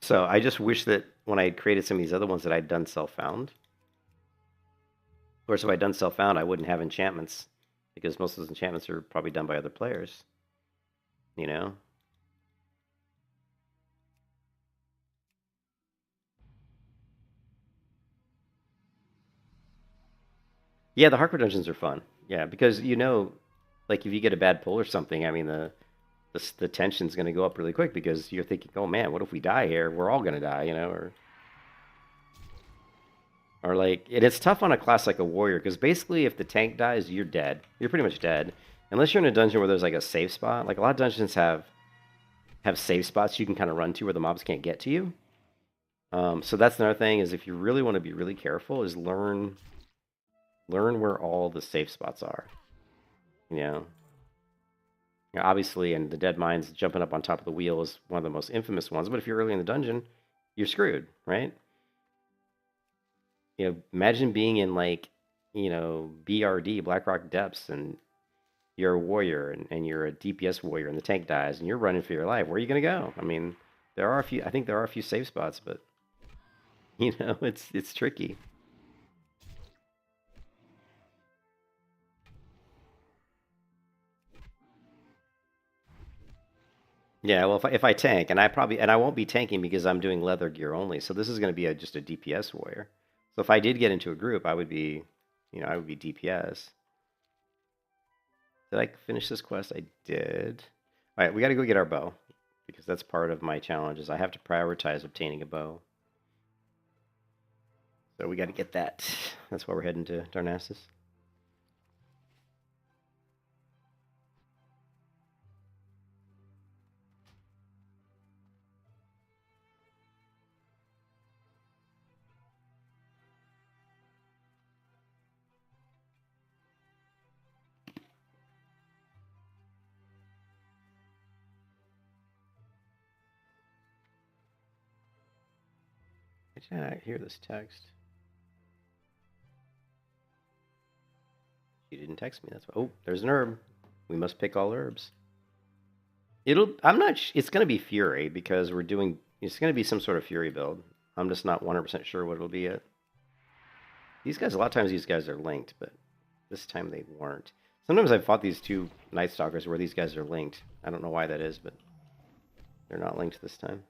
So I just wish that when I had created some of these other ones that I'd done self-found. Of course, if I'd done self-found, I wouldn't have enchantments because most of those enchantments are probably done by other players. You know? Yeah, the hardcore dungeons are fun. Yeah, because like if you get a bad pull or something, I mean the tension's going to go up really quick because you're thinking, oh man, what if we die here? We're all going to die, or like it's tough on a class like a warrior because basically if the tank dies, you're dead. You're pretty much dead unless you're in a dungeon where there's like a safe spot. Like a lot of dungeons have safe spots you can kind of run to where the mobs can't get to you. So that's another thing is if you really want to be really careful, is learn where all the safe spots are. Obviously, and the dead mines jumping up on top of the wheel is one of the most infamous ones. But if you're early in the dungeon, you're screwed, right? Imagine being in like, BRD, Blackrock Depths, and you're a warrior and you're a DPS warrior and the tank dies and you're running for your life. Where are you going to go? I mean, I think there are a few safe spots, but it's tricky. Yeah, well, if I tank, and I won't be tanking because I'm doing leather gear only, so this is going to be just a DPS warrior. So if I did get into a group, I would be DPS. Did I finish this quest? I did. All right, we got to go get our bow because that's part of my challenge. Is I have to prioritize obtaining a bow. So we got to get that. That's why we're heading to Darnassus. Did I hear this text? She didn't text me. That's why. Oh, there's an herb. We must pick all herbs. It's going to be Fury because it's going to be some sort of Fury build. I'm just not 100% sure what it'll be yet. A lot of times these guys are linked, but this time they weren't. Sometimes I've fought these two Night Stalkers where these guys are linked. I don't know why that is, but they're not linked this time.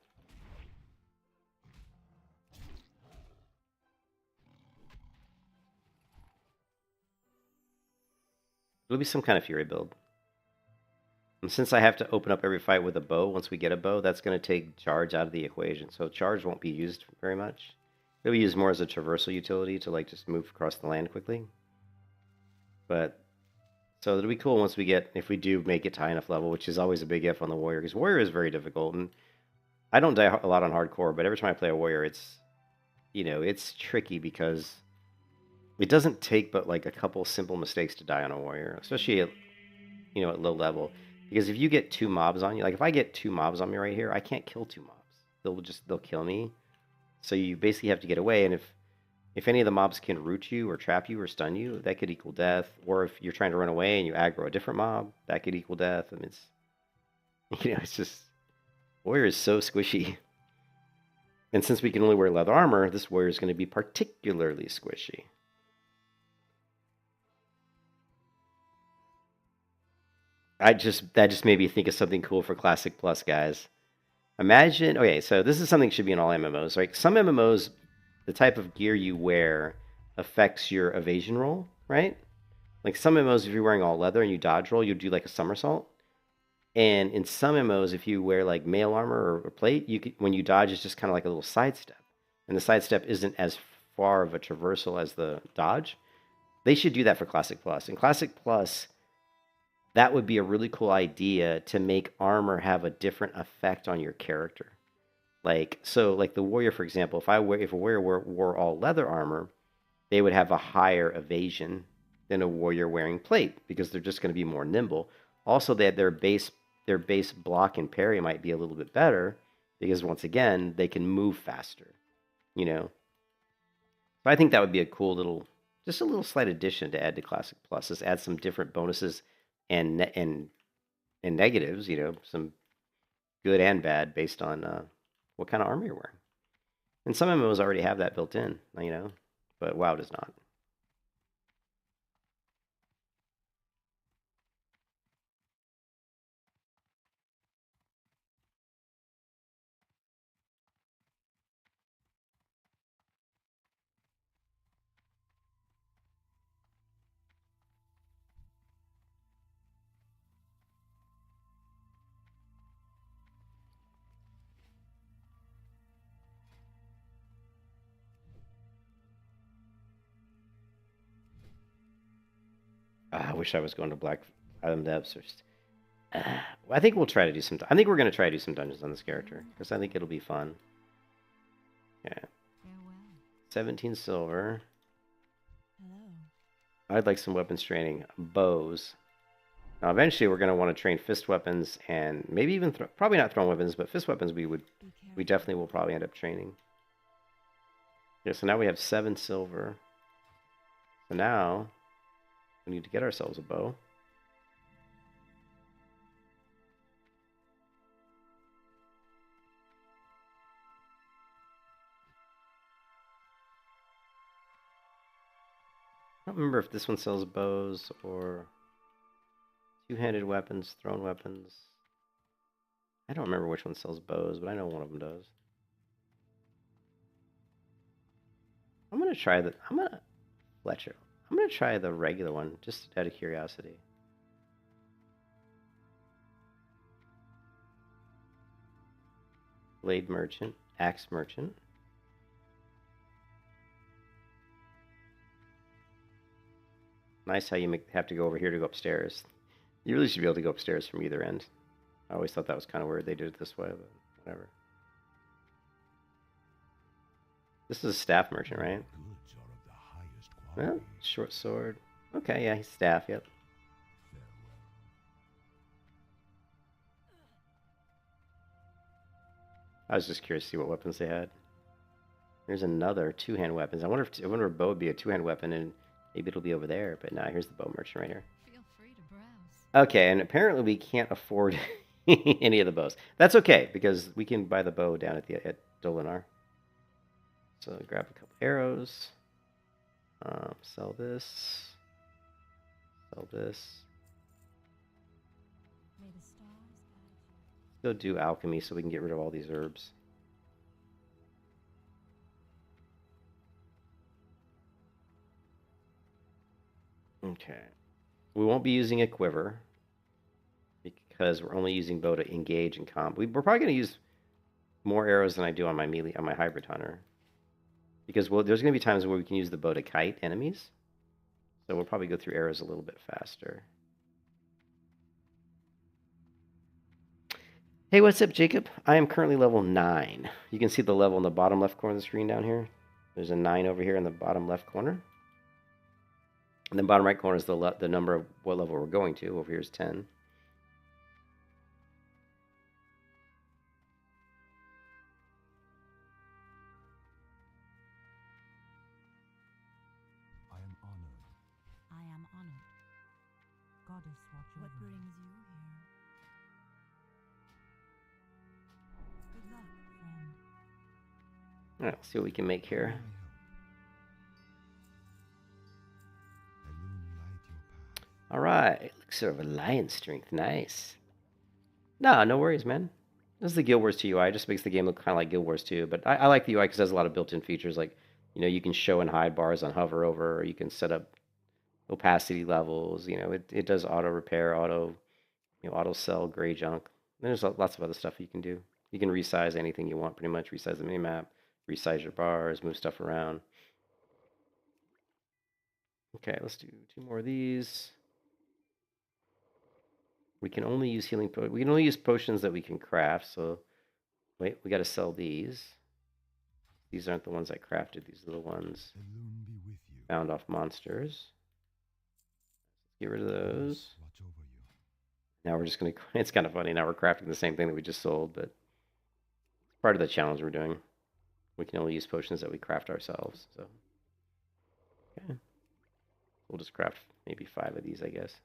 It'll be some kind of Fury build. And since I have to open up every fight with a bow, once we get a bow, that's going to take charge out of the equation. So charge won't be used very much. It'll be used more as a traversal utility to like just move across the land quickly. But so it'll be cool if we do make it to high enough level, which is always a big if on the warrior, because warrior is very difficult, and I don't die a lot on hardcore, but every time I play a warrior, it's tricky because it doesn't take but like a couple simple mistakes to die on a warrior, especially at low level. Because if you get two mobs on you, like if I get two mobs on me right here, I can't kill two mobs. They'll kill me. So you basically have to get away, and if any of the mobs can root you or trap you or stun you, that could equal death. Or if you're trying to run away and you aggro a different mob, that could equal death. I mean, it's just warrior is so squishy. And since we can only wear leather armor, this warrior is going to be particularly squishy. That just made me think of something cool for Classic Plus, guys. Imagine, okay, so this is something that should be in all MMOs, right? Some MMOs, the type of gear you wear affects your evasion roll, right? Like some MMOs, if you're wearing all leather and you dodge roll, you do like a somersault. And in some MMOs, if you wear like mail armor or plate, when you dodge, it's just kind of like a little sidestep. And the sidestep isn't as far of a traversal as the dodge. They should do that for Classic Plus. In Classic Plus, that would be a really cool idea to make armor have a different effect on your character. Like the warrior, for example, if a warrior wore all leather armor, they would have a higher evasion than a warrior wearing plate because they're just going to be more nimble. Also, their base block and parry might be a little bit better because once again they can move faster. So I think that would be a cool little slight addition to add to Classic Plus. Is add some different bonuses and negatives, some good and bad based on what kind of armor you're wearing. And some MMOs already have that built in, but WoW does not. wish I was going to Black Island Depths. Or I think we'll try to do some. I think we're gonna try to do some dungeons on this character because I think it'll be fun. Yeah. Farewell. 17 silver. Hello. I'd like some weapons training. Bows. Now, eventually, we're gonna want to train fist weapons and maybe even probably not thrown weapons, but fist weapons Be we careful. definitely will probably end up training. Yeah. So now we have 7 silver. So now we need to get ourselves a bow. I don't remember if this one sells bows or two-handed weapons, thrown weapons. I don't remember which one sells bows, but I know one of them does. I'm gonna try the. Fletcher. I'm gonna try the regular one just out of curiosity. Blade merchant, axe merchant. Nice how you have to go over here to go upstairs. You really should be able to go upstairs from either end. I always thought that was kind of weird they did it this way, but whatever. This is a staff merchant, right? Goods are of the highest Well, quality. short sword. Okay, yeah, he's staff, yep. Farewell. I was just curious to see what weapons they had. There's another two-hand weapons. I wonder if a bow would be a two-hand weapon, and maybe it'll be over there. But nah, here's the bow merchant right here. Feel free to browse. Okay, and apparently we can't afford any of the bows. That's okay because we can buy the bow down at Dolinar. So grab a couple arrows. Sell this. Sell this. May the stars guide you. Go do alchemy so we can get rid of all these herbs. Okay. We won't be using a quiver because we're only using bow to engage and comp. We're probably going to use more arrows than I do on my melee, on my hybrid hunter. Because there's going to be times where we can use the bow to kite enemies. So we'll probably go through arrows a little bit faster. Hey, what's up, Jacob? I am currently level 9. You can see the level in the bottom left corner of the screen down here. There's a 9 over here in the bottom left corner. And then bottom right corner is the number of what level we're going to. Over here is 10. I am honored. I am honored. Goddess watch over. What brings you here? Good luck, friend. All right, let's see what we can make here. May I help? Illuminate your path. All right, elixir of alliance strength, nice. Nah, no worries, man. This is the Guild Wars 2 UI. It just makes the game look kind of like Guild Wars 2. But I like the UI because it has a lot of built-in features, like you can show and hide bars on hover over, or you can set up opacity levels. It does auto repair, auto sell gray junk. There's lots of other stuff you can do. You can resize anything you want, pretty much. Resize the minimap, resize your bars, move stuff around. Okay, let's do 2 more of these. We can only use we can only use potions that we can craft. So, wait, we got to sell these. These aren't the ones I crafted. These are the ones Illume be with you. found off monsters. Get rid of those. Watch over you. Now we're just gonna. It's kind of funny. Now we're crafting the same thing that we just sold, but it's part of the challenge we're doing. We can only use potions that we craft ourselves. So, okay, we'll just craft maybe 5 of these, I guess.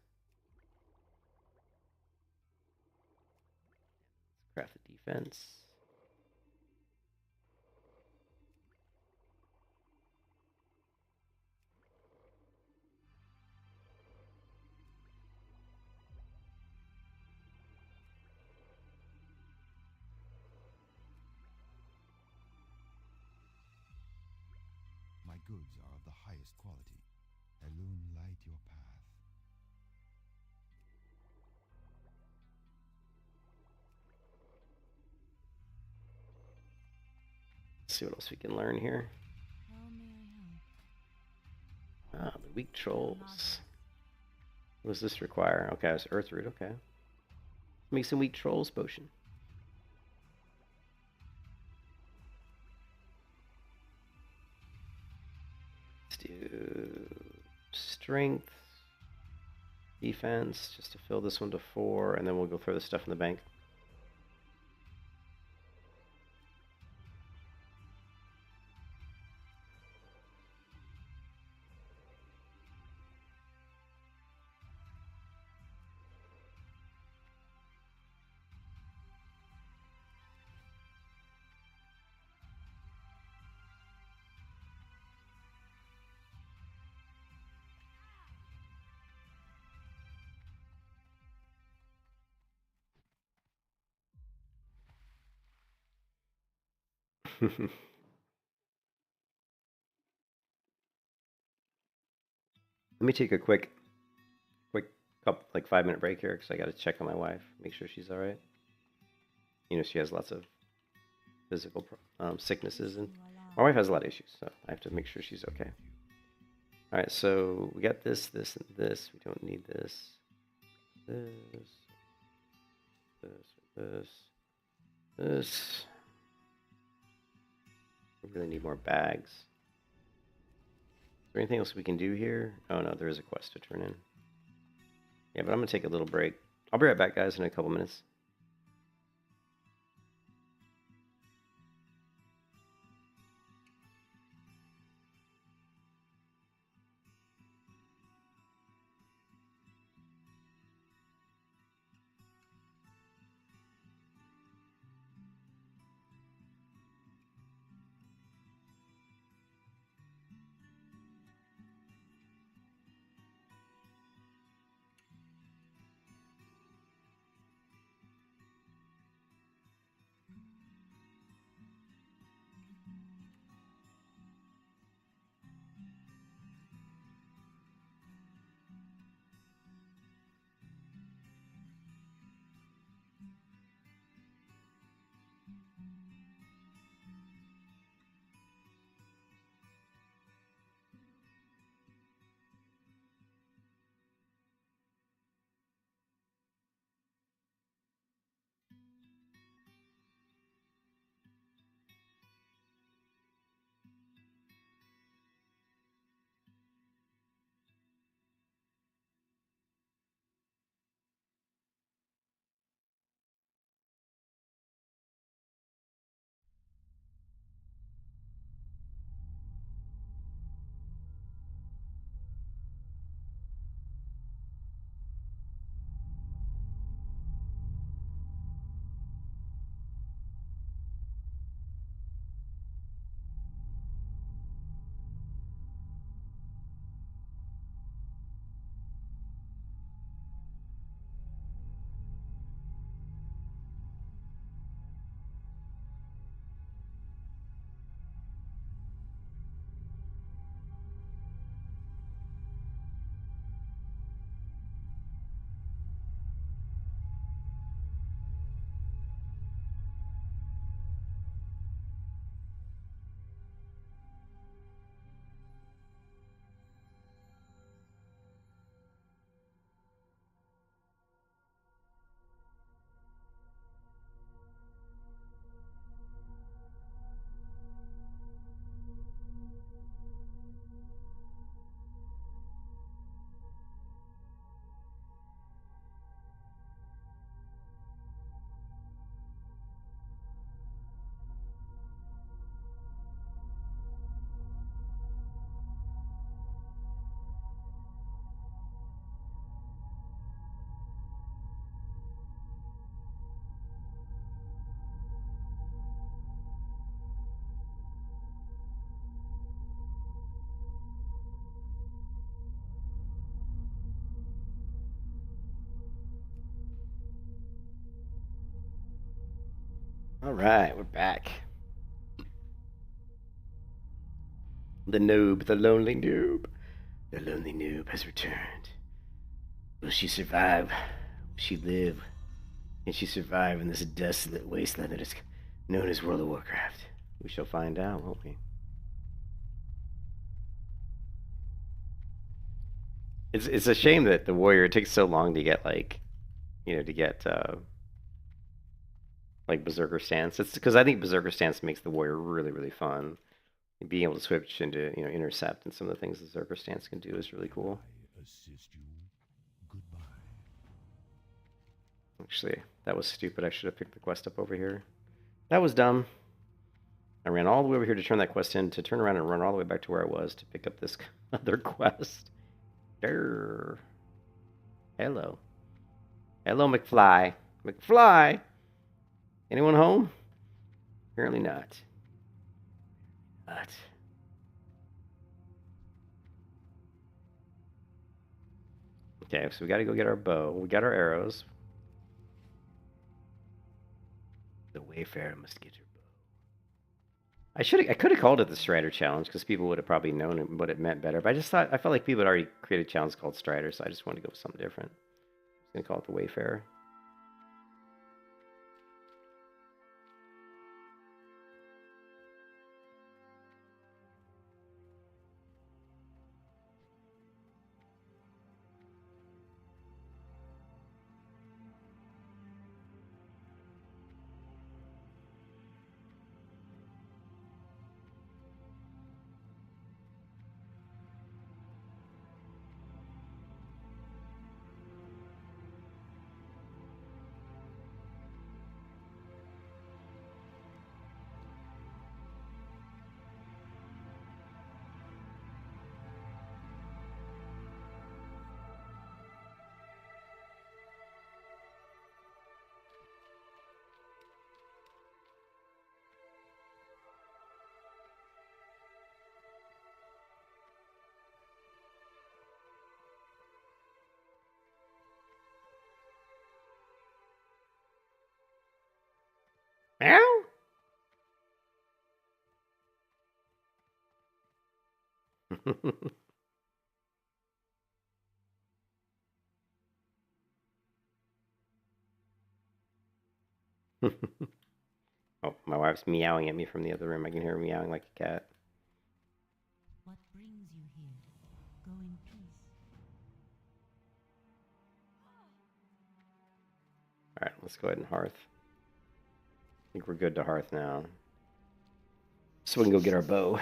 Craft the defense. My goods are of the highest quality. Illume light your path. Let's see what else we can learn here. How may I help? Ah, the weak trolls. What does this require? Okay, it's earth root. Okay. Make some weak trolls potion. Let's do strength, defense, just to fill this one to 4, and then we'll go throw the stuff in the bank. Let me take a quick couple, like 5-minute break here because I got to check on my wife, make sure she's all right. You know, she has lots of physical sicknesses, and my wife has a lot of issues, so I have to make sure she's okay. All right, so we got this, this, and this. We don't need this. This. We really need more bags. Is there anything else we can do here? Oh no, there is a quest to turn in. Yeah, but I'm gonna take a little break. I'll be right back, guys, in a couple minutes. All right, we're back. The noob, the lonely noob. The lonely noob has returned. Will she survive? Will she live? Can she survive in this desolate wasteland that is known as World of Warcraft? We shall find out, won't we? It's a shame that the warrior, it takes so long to get like, to get like berserker stance. It's because I think berserker stance makes the warrior really, really fun. Being able to switch into, intercept and some of the things berserker stance can do is really cool. I assist you. Goodbye. Actually, that was stupid. I should have picked the quest up over here. That was dumb. I ran all the way over here to turn that quest in, to turn around and run all the way back to where I was to pick up this other quest. Durr. Hello. Hello, McFly. McFly! Anyone home? Apparently not. Not. Okay, so we gotta go get our bow. We got our arrows. The Wayfarer must get her bow. I could have called it the Strider Challenge because people would have probably known what it meant better. But I felt like people had already created a challenge called Strider, so I just wanted to go with something different. I'm just gonna call it the Wayfarer. Meow? Oh, my wife's meowing at me from the other room. I can hear her meowing like a cat. What brings you here? Go in peace. Alright, let's go ahead and hearth. I think we're good to hearth now. So we can go get our bow.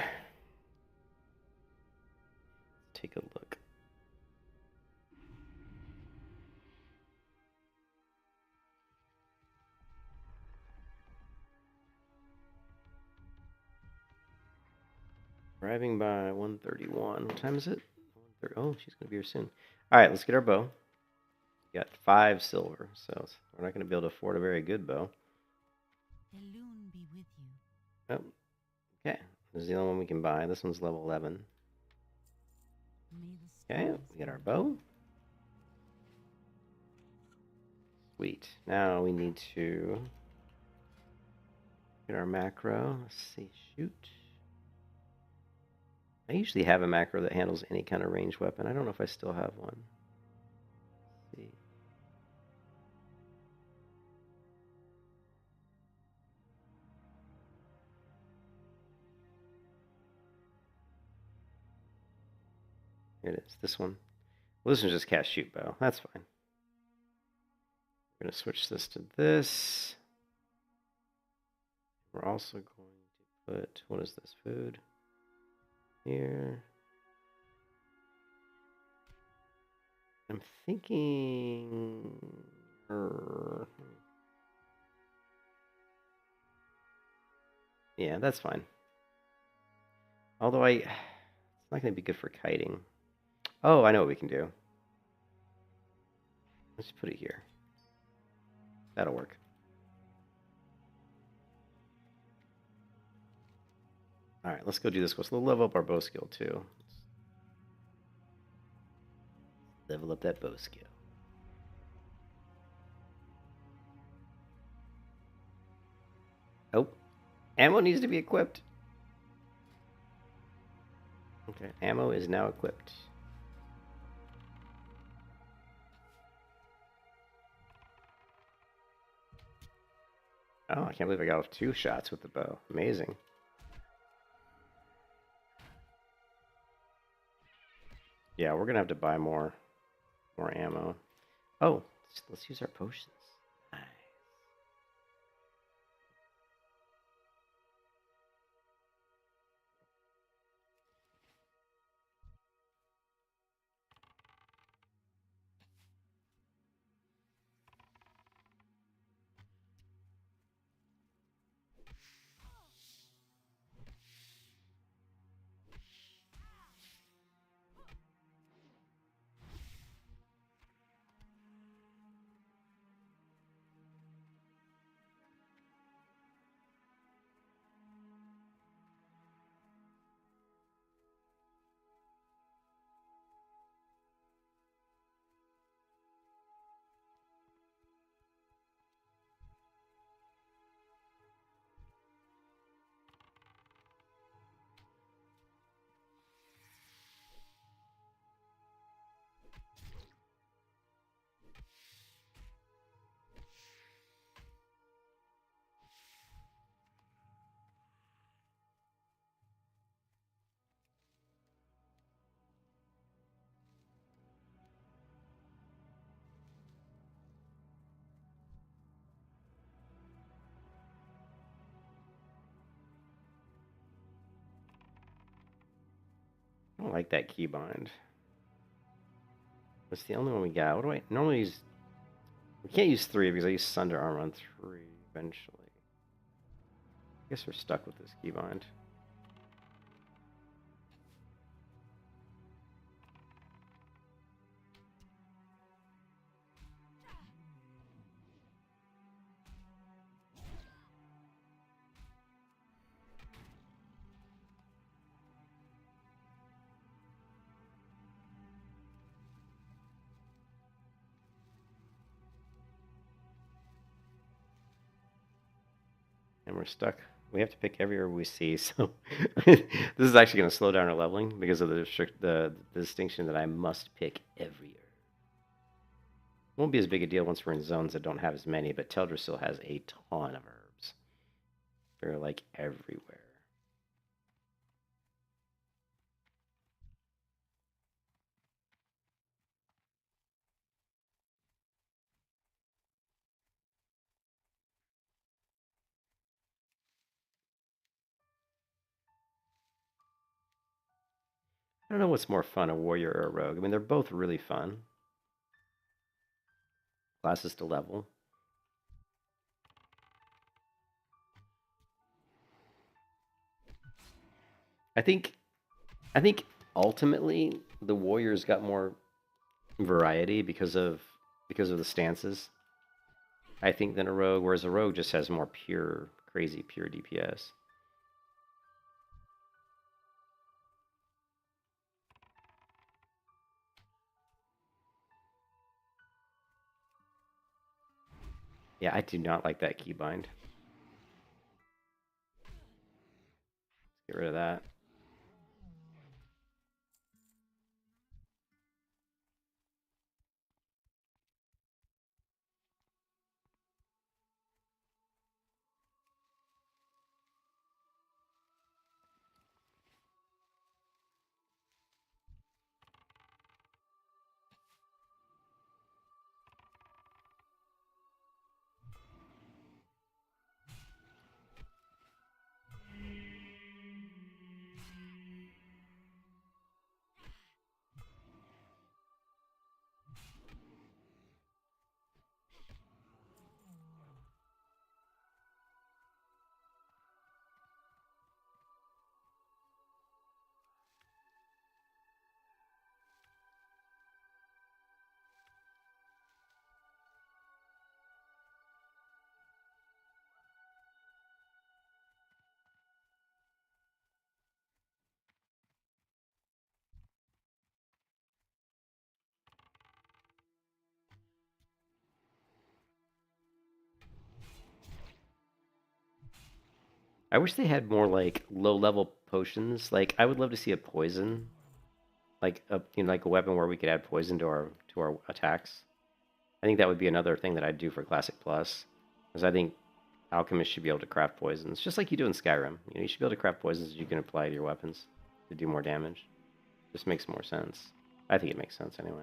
Take a look. Arriving by 1:31. What time is it? Oh, she's going to be here soon. Alright, let's get our bow. We got 5 silver, so we're not going to be able to afford a very good bow. Elune be with you. Oh, okay. This is the only one we can buy. This one's level 11. May the Okay, stars we got our guide bow. Sweet. Now we need to get our macro. Let's see, shoot. I usually have a macro that handles any kind of ranged weapon. I don't know if I still have one. Let's see. Here it is, this one. Well, this one's just cast shoot bow. That's fine. We're going to switch this to this. We're also going to put, what is this, food? Here. I'm thinking... Yeah, that's fine. Although it's not going to be good for kiting. Oh, I know what we can do. Let's put it here. That'll work. Alright, let's go do this quest. We'll level up our bow skill too. Level up that bow skill. Oh, ammo needs to be equipped. Okay, ammo is now equipped. Oh, I can't believe I got off 2 shots with the bow. Amazing. Yeah, we're gonna have to buy more ammo. Oh, let's use our potions. Nice. I don't like that keybind. What's the only one we got? What do I normally use? We can't use 3 because I use Sunder Armor on 3 eventually. I guess we're stuck with this keybind. And we're stuck. We have to pick every herb we see, so this is actually going to slow down our leveling because of the distinction that I must pick every herb. Won't be as big a deal once we're in zones that don't have as many, but Teldrassil has a ton of herbs. They're like everywhere. I don't know what's more fun, a warrior or a rogue. I mean, they're both really fun. Classes to level. I think ultimately the warrior's got more variety because of the stances. I think than a rogue, whereas a rogue just has more pure, crazy pure DPS. Yeah, I do not like that keybind. Get rid of that. I wish they had more like low-level potions. Like I would love to see a poison, like like a weapon where we could add poison to our attacks. I think that would be another thing that I'd do for Classic Plus, because I think alchemists should be able to craft poisons, just like you do in Skyrim. You know, you should be able to craft poisons that you can apply to your weapons to do more damage. Just makes more sense. I think it makes sense anyway.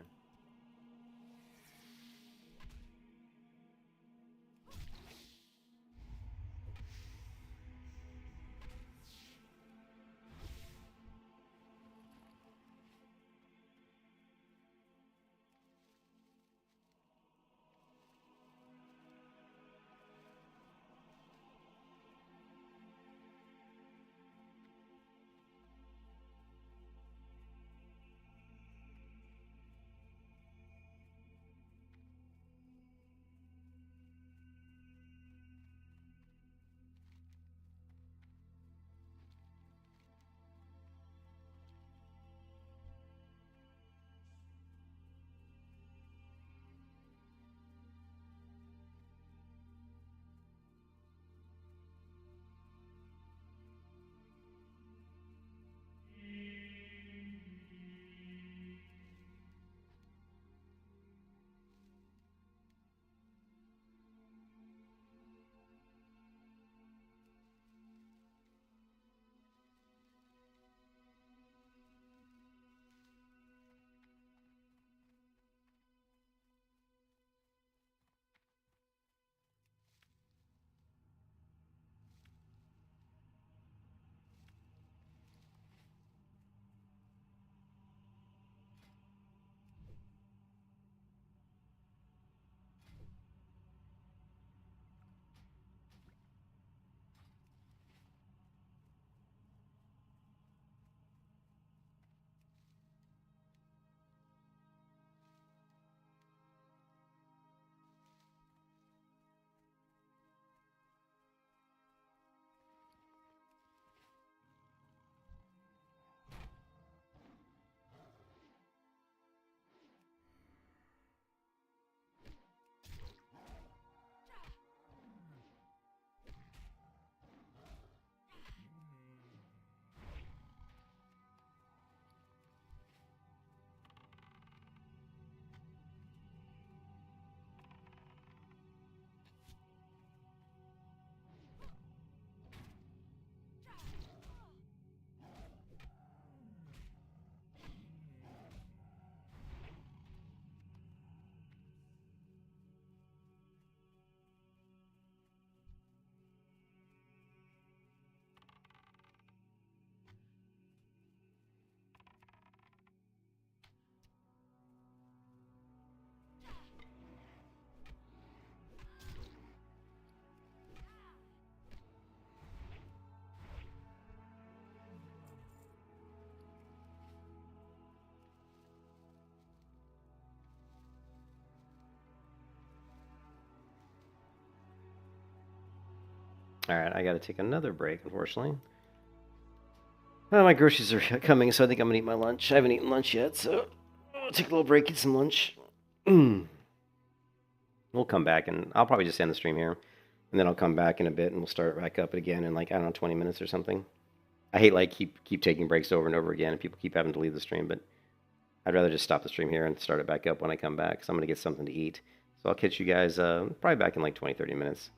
All right, I got to take another break, unfortunately. My groceries are coming, so I think I'm going to eat my lunch. I haven't eaten lunch yet, so I'll take a little break, eat some lunch. We'll come back, and I'll probably just end the stream here. And then I'll come back in a bit, and we'll start back up again in, like, I don't know, 20 minutes or something. I hate, like, keep taking breaks over and over again, and people keep having to leave the stream, but I'd rather just stop the stream here and start it back up when I come back, because I'm going to get something to eat. So I'll catch you guys probably back in, like, 20, 30 minutes.